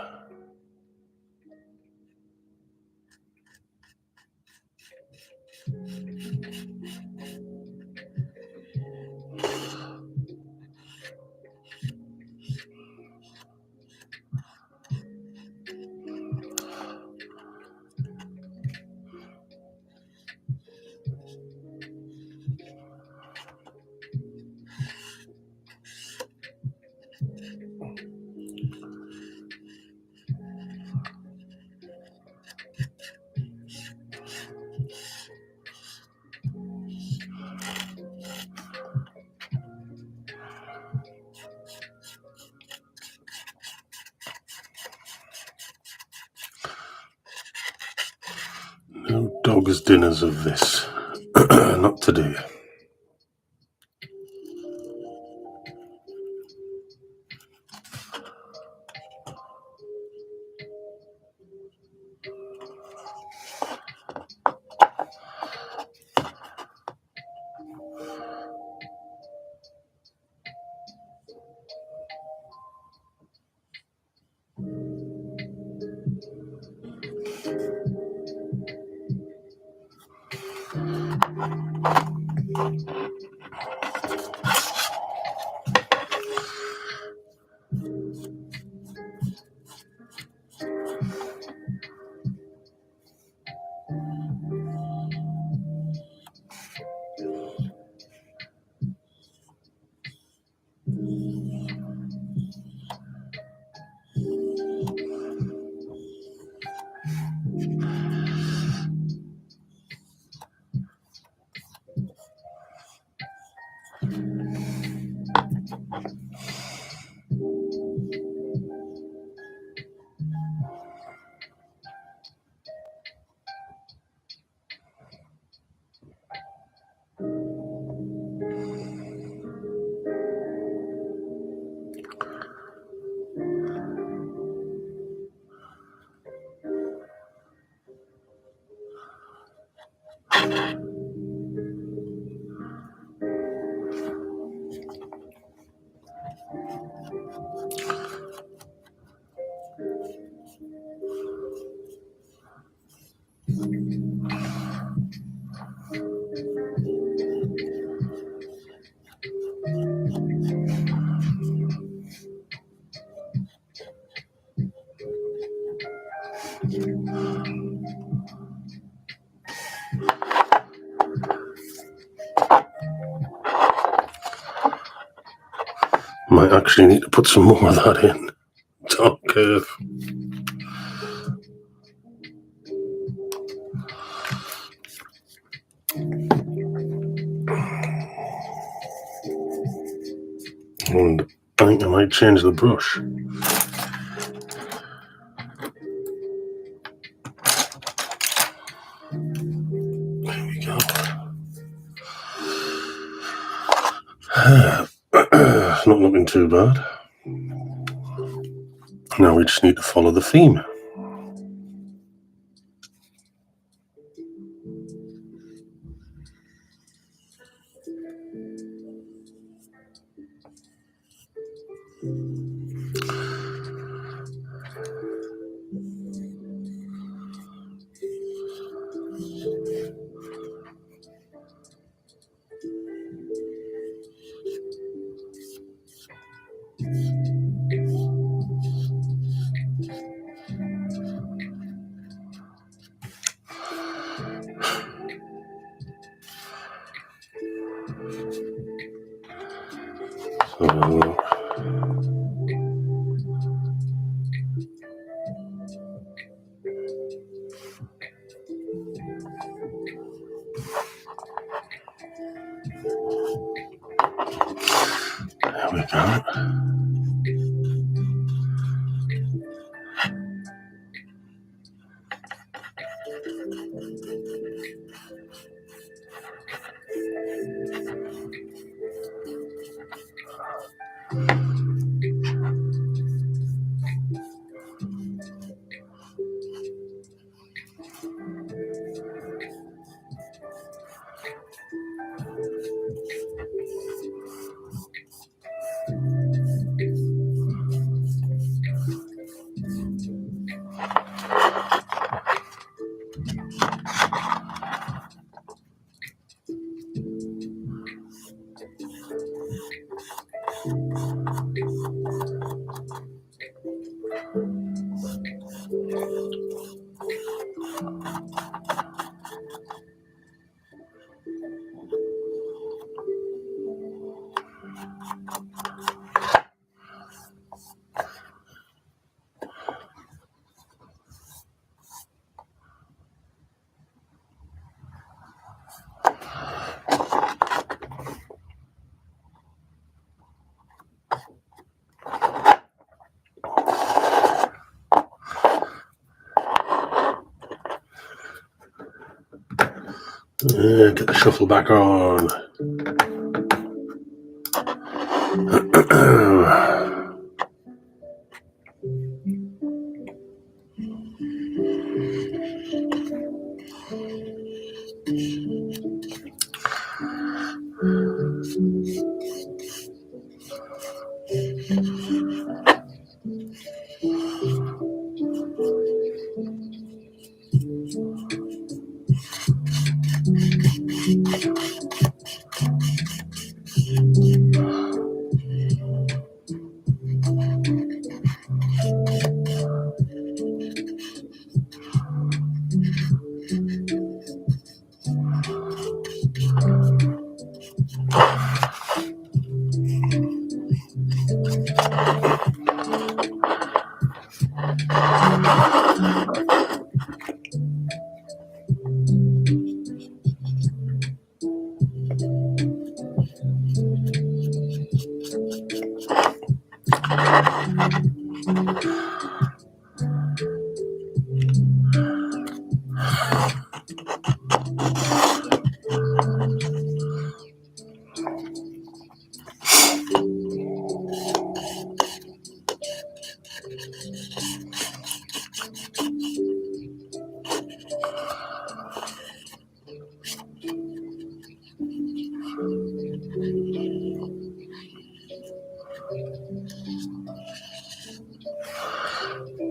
No dog's dinners of this. Not today. Might actually need to put some more of that in. Dark earth. And I think I might change the brush. There we go. Not looking too bad. Now we just need to follow the theme. So, there we go. Get the shuffle back on.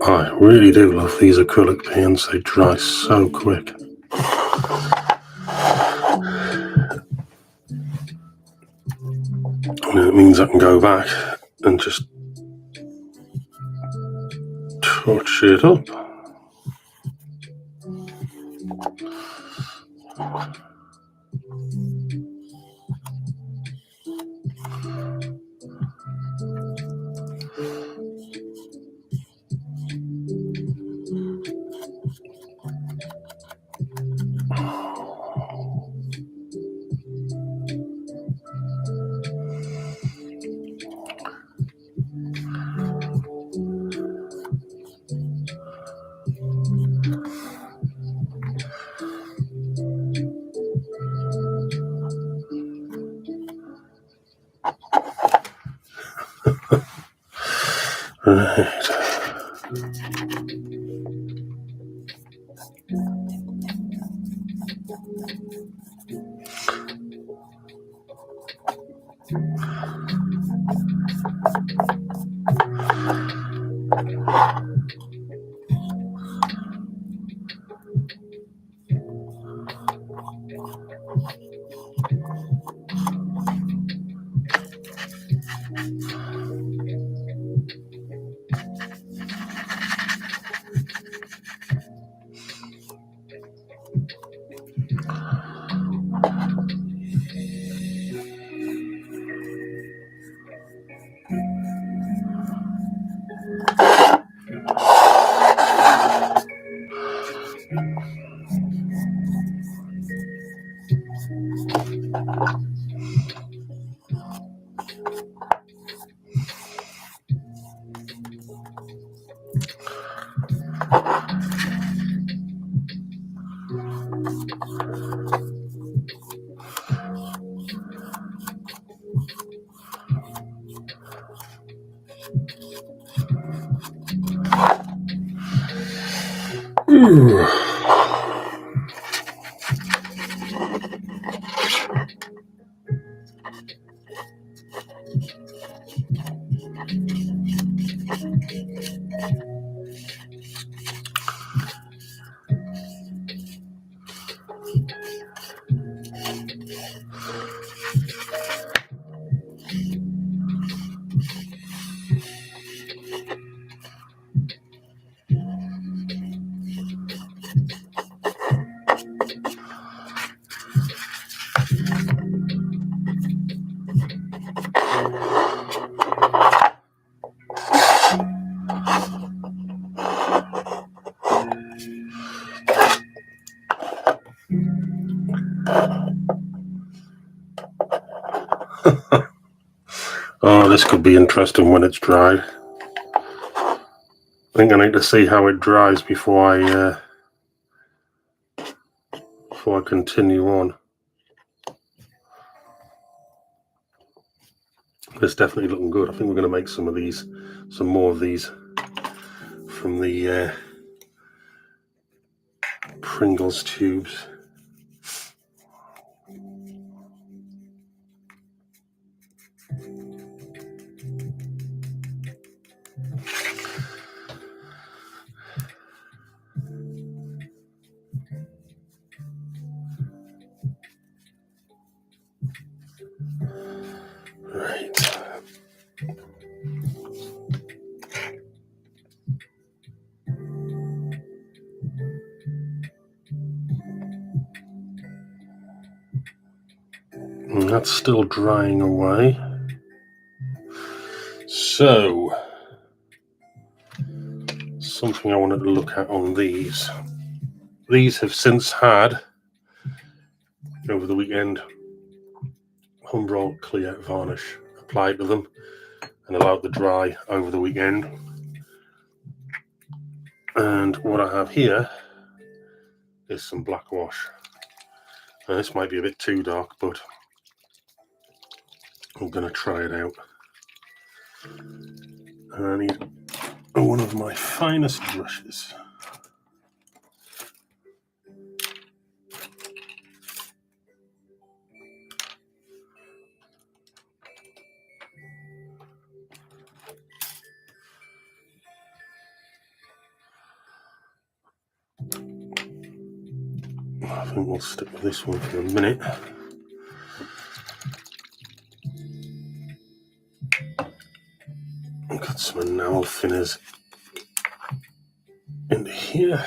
I really do love these acrylic paints. They dry so quick. And it means I can go back and just touch it up. Right. Oh, this could be interesting when it's dry. I think I need to see how it dries before I continue on. It's definitely looking good. I think we're going to make some more of these from the Pringles tubes. Right. And that's still drying away. So, something I wanted to look at on these. These have since had, over the weekend, Humbrol clear varnish applied to them and allowed to dry over the weekend. And what I have here is some black wash. Now, this might be a bit too dark, but I'm going to try it out. And I need one of my finest brushes. I think we'll stick with this one for a minute. I've got some enamel thinners into here.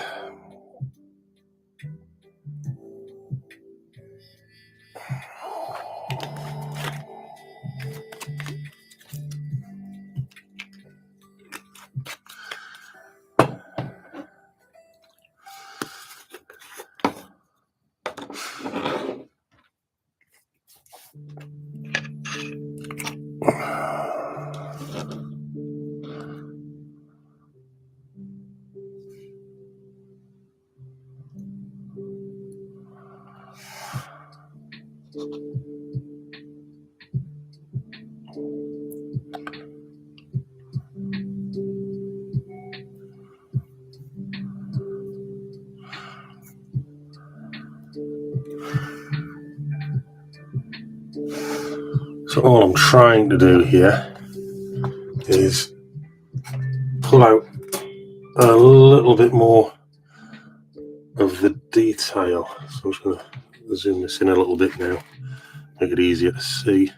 So all I'm trying to do here is pull out a little bit more of the detail. So I'm just going to zoom this in a little bit now, make it easier to see.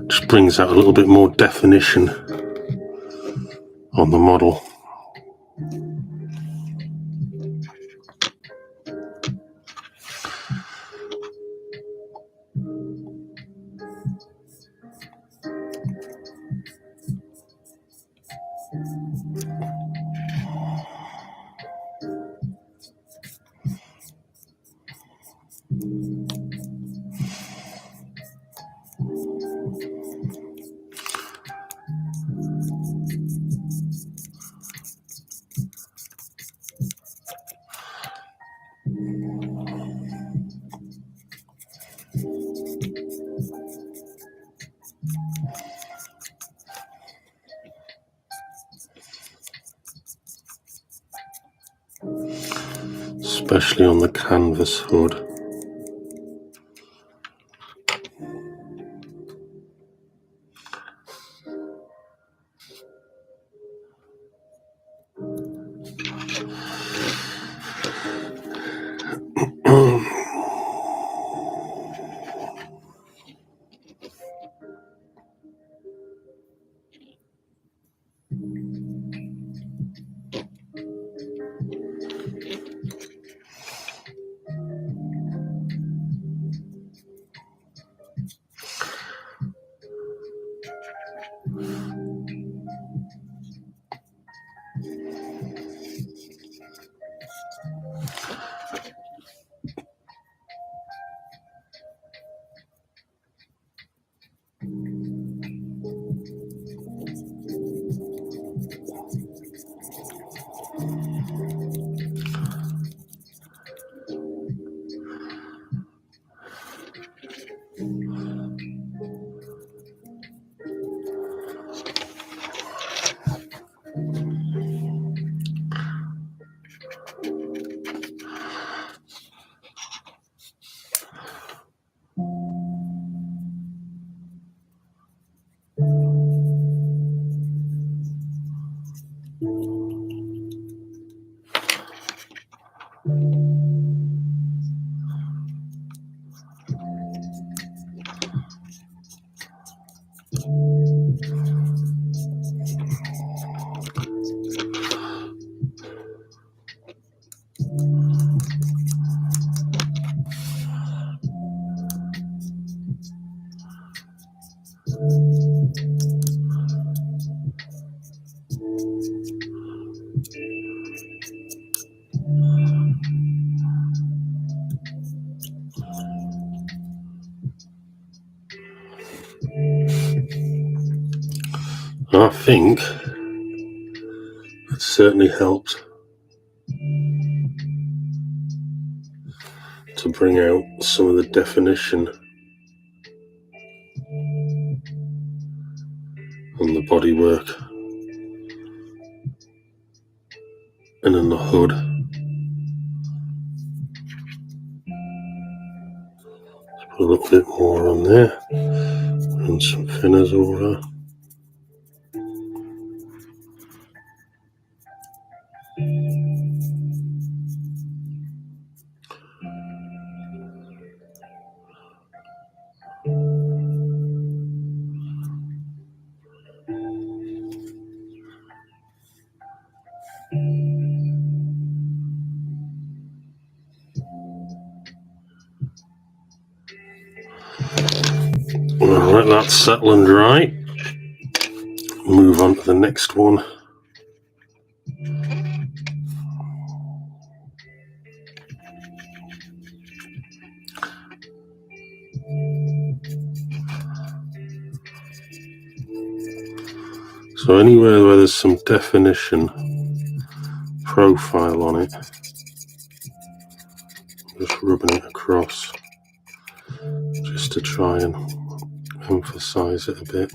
Just brings out a little bit more definition on the model. Especially on the canvas hood. I think that certainly helped to bring out some of the definition on the bodywork and in the hood. Let's put a little bit more on there and some thinners over there. We'll let that settle and dry. Move on to the next one. So anywhere where there's some definition profile on it, Just rubbing it across just to try and emphasize it a bit.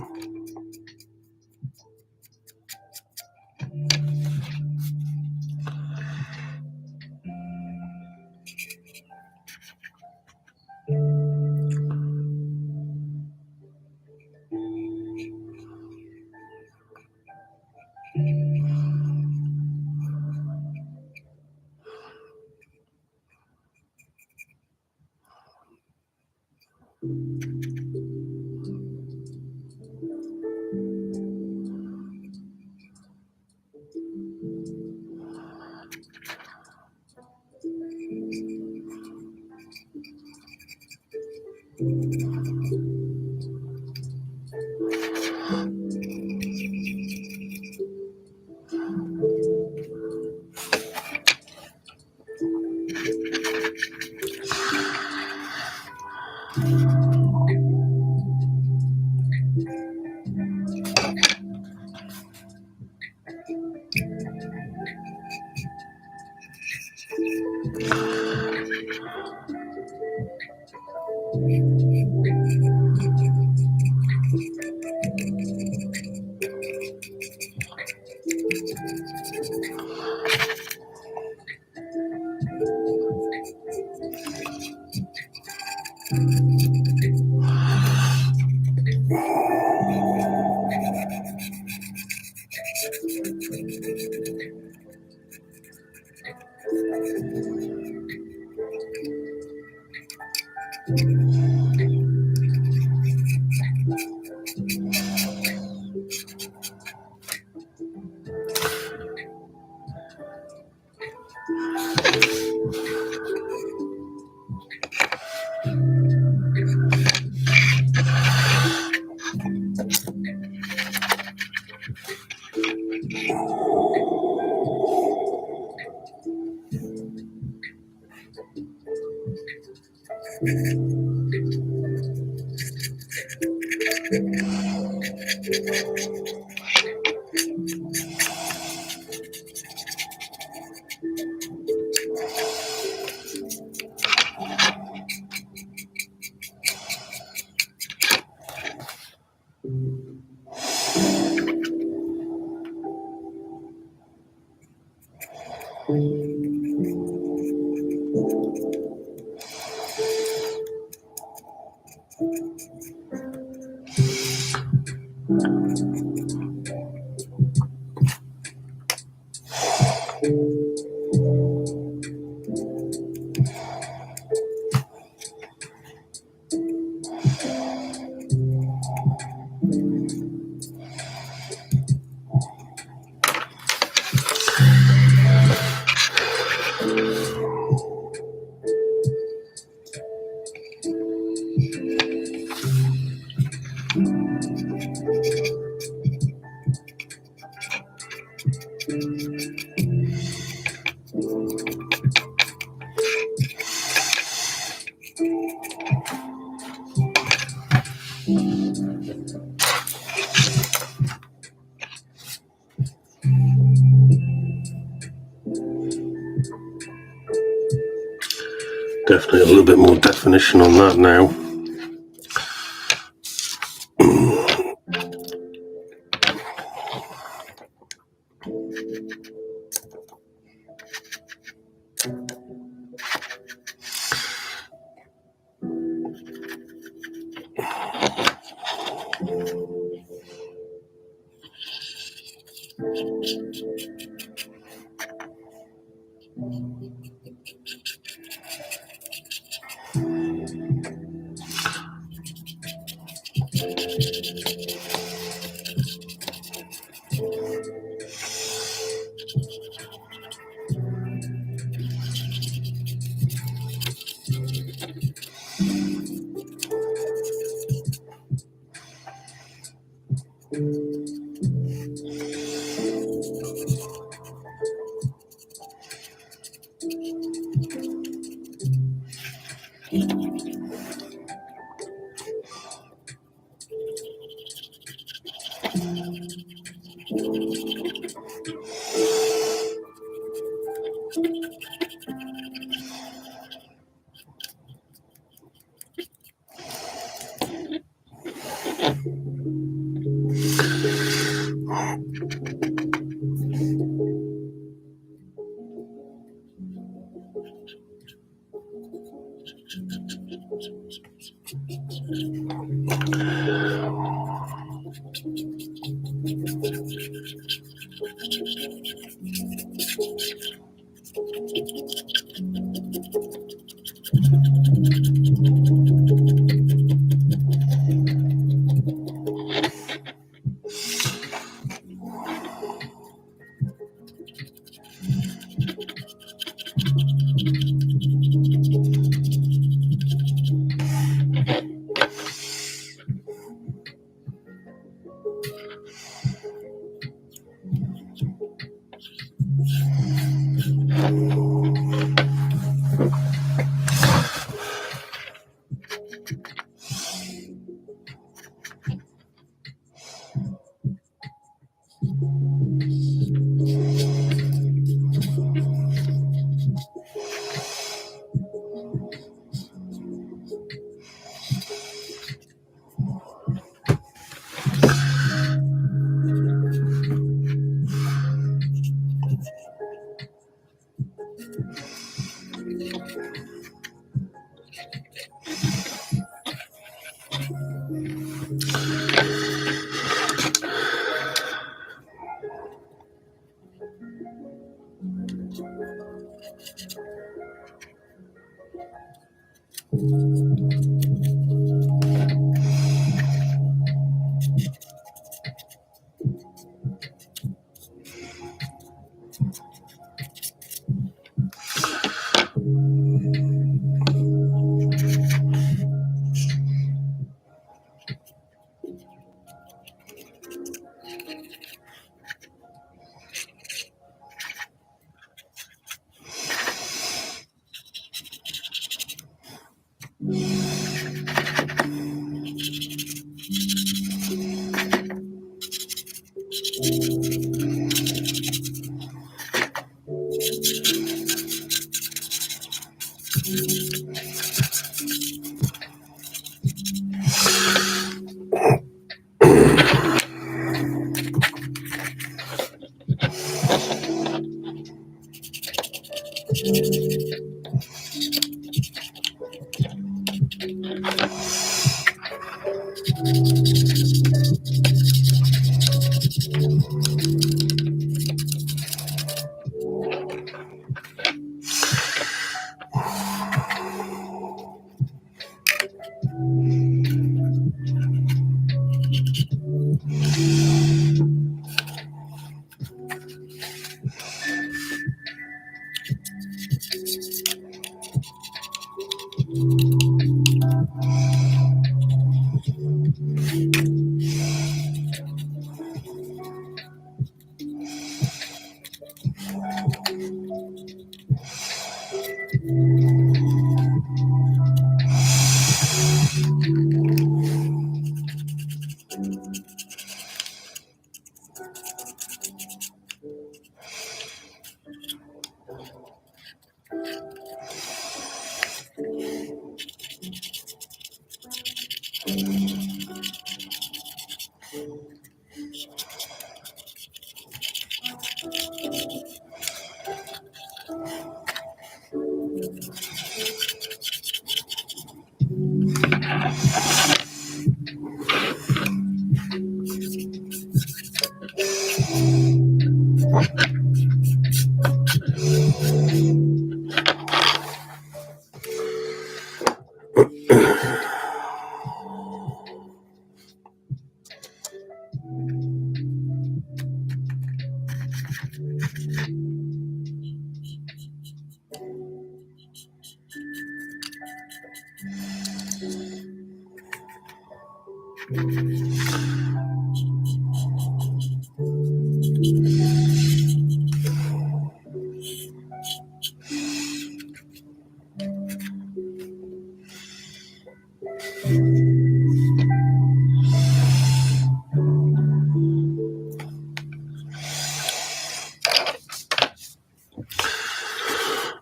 Definitely a little bit more definition on that now.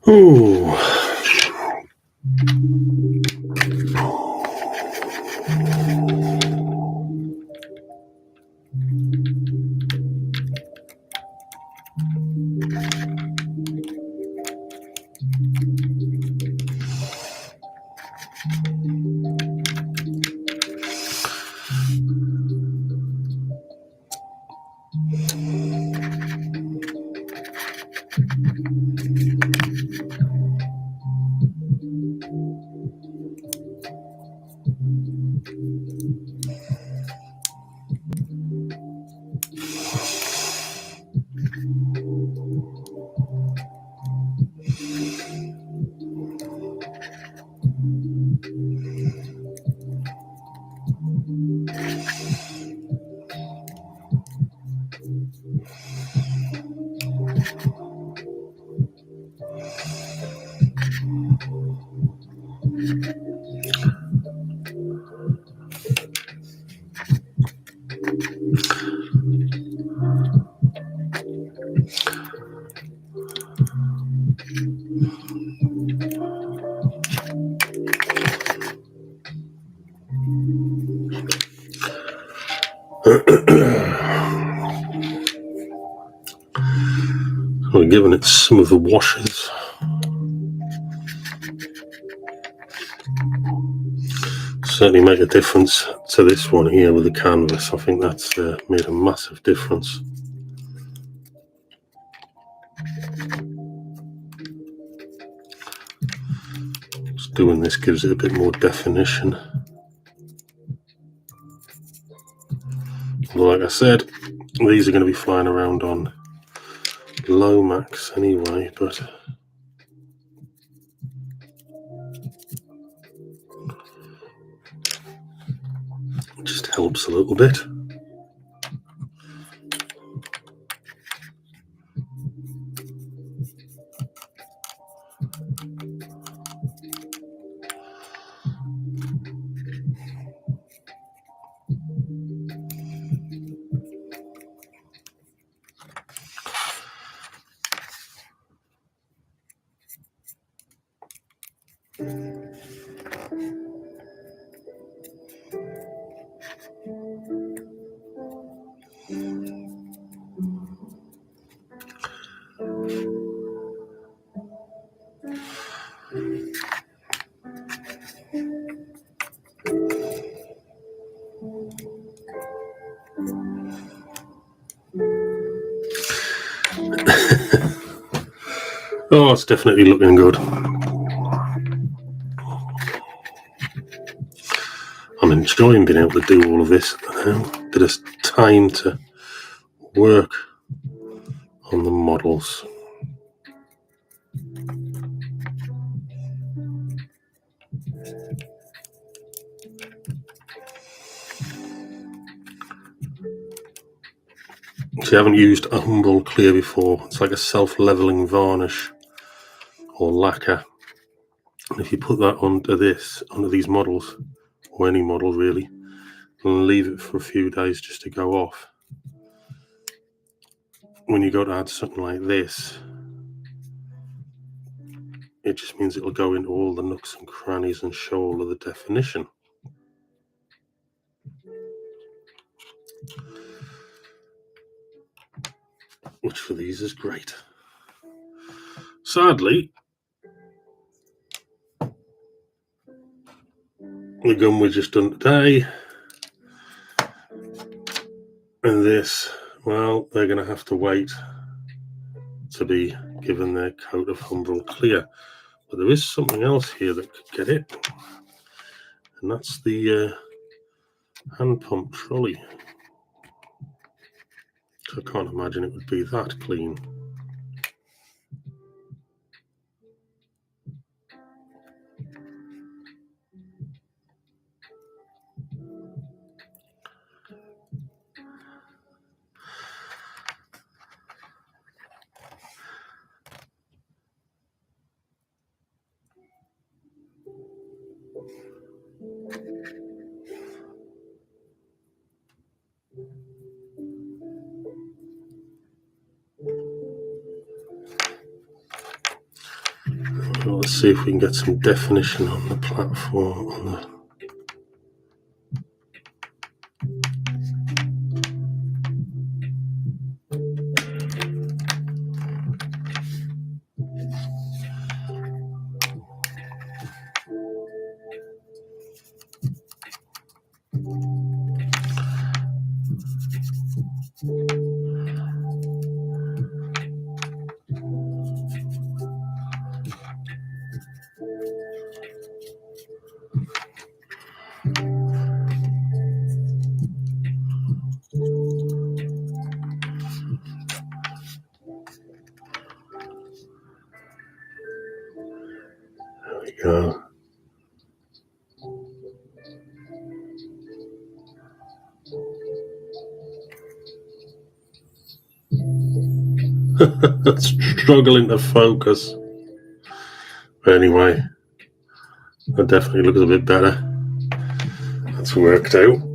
Ooh. We're giving it some of the washes. Certainly make a difference to this one here with the canvas. I think that's made a massive difference. Just doing this gives it a bit more definition. Like I said, these are going to be flying around on low max anyway, but it just helps a little bit. Oh, it's definitely looking good. I'm enjoying being able to do all of this now. Bit of time to work on the models. If you haven't used a Humbrol clear before, it's like a self-leveling varnish or lacquer. And if you put that onto these models, or any model really, and leave it for a few days just to go off, when you go to add something like this, it just means it'll go into all the nooks and crannies and show all of the definition. Which for these is great. Sadly, the gun we've just done today and this, well, they're going to have to wait to be given their coat of Humbrol clear. But there is something else here that could get it, and that's the hand pump trolley. So I can't imagine it would be that clean. Well, let's see if we can get some definition on the platform. There we go. Struggling to focus. But anyway, that definitely looks a bit better. That's worked out.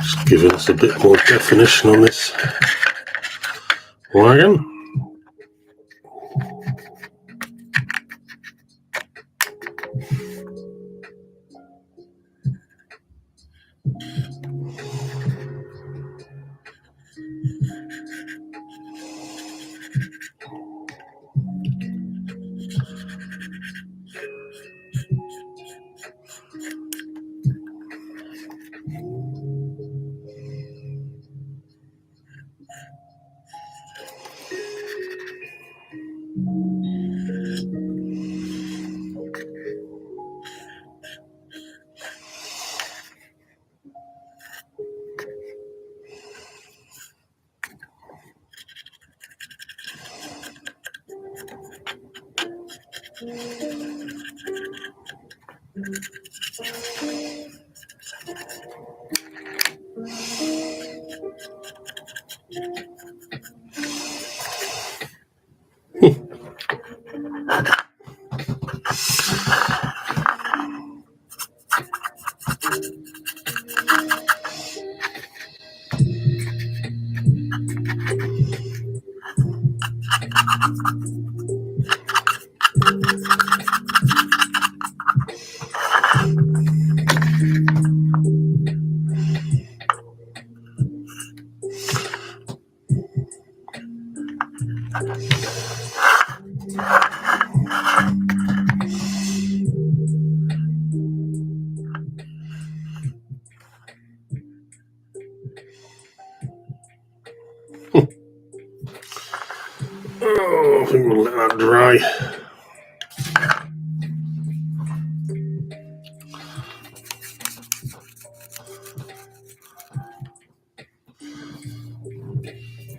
Just giving us a bit more definition on this wagon. Oh, I think we'll let that dry.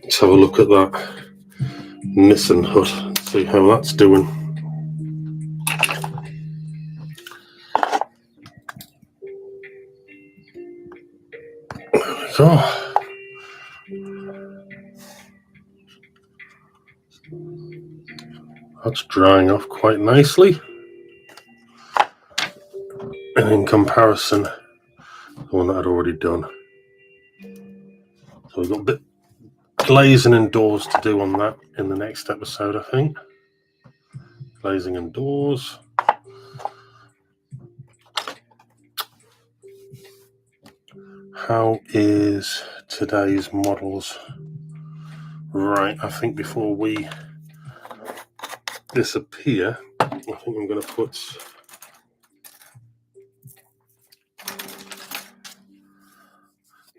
Let's have a look at that Nissan hut and see how that's doing. So, that's drying off quite nicely. And in comparison, the one that I'd already done. So we've got a bit glazing and doors to do on that in the next episode, I think. Glazing and doors. how is today's models? Right, I think before we disappear, I think I'm going to put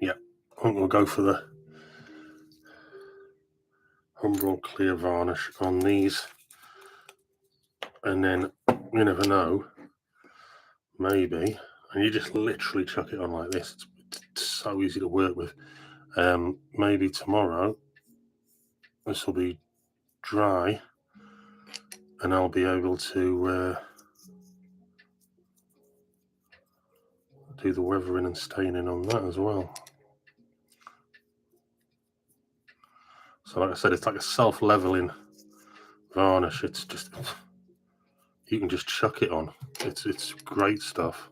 I think we'll go for the Humbrol clear varnish on these, and then you never know, maybe, and you just literally chuck it on like this. It's so easy to work with. Maybe tomorrow this will be dry and I'll be able to do the weathering and staining on that as well. So like I said, it's like a self-leveling varnish. It's just, you can just chuck it on. It's great stuff.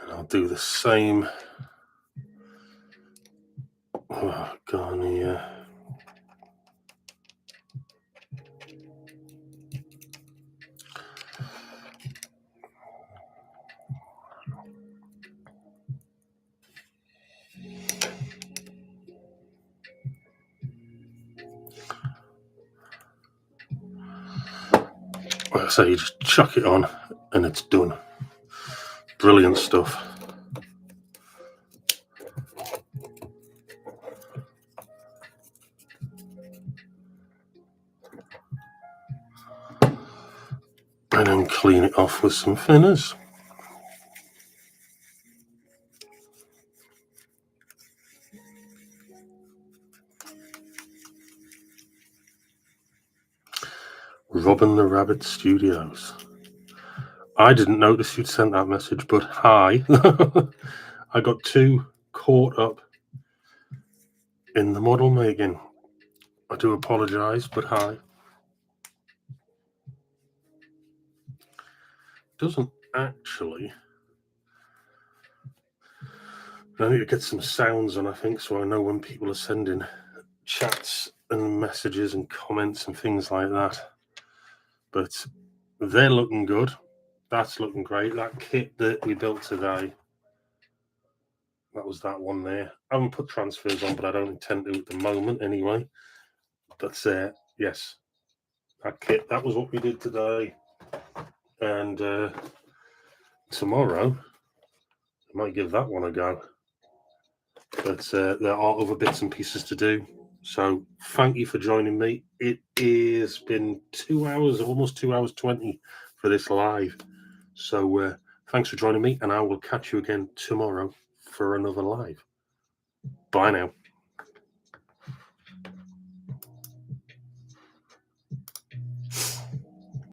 And I'll do the same. Oh, Garnier. Like I say, you just chuck it on and it's done. Brilliant stuff. And then clean it off with some thinners. Robin the Rabbit Studios. I didn't notice you'd sent that message, but hi. I got too caught up in the model making. I do apologise, but hi. Doesn't actually. I need to get some sounds on, I think, so I know when people are sending chats and messages and comments and things like that. But they're looking good. That's looking great. That kit that we built today, that was that one there. I haven't put transfers on, but I don't intend to at the moment anyway. But yes, that kit, that was what we did today. And tomorrow, I might give that one a go. But there are other bits and pieces to do. So thank you for joining me. It has been 2 hours, almost 2 hours 20 for this live. So thanks for joining me, and I will catch you again tomorrow for another live. Bye now.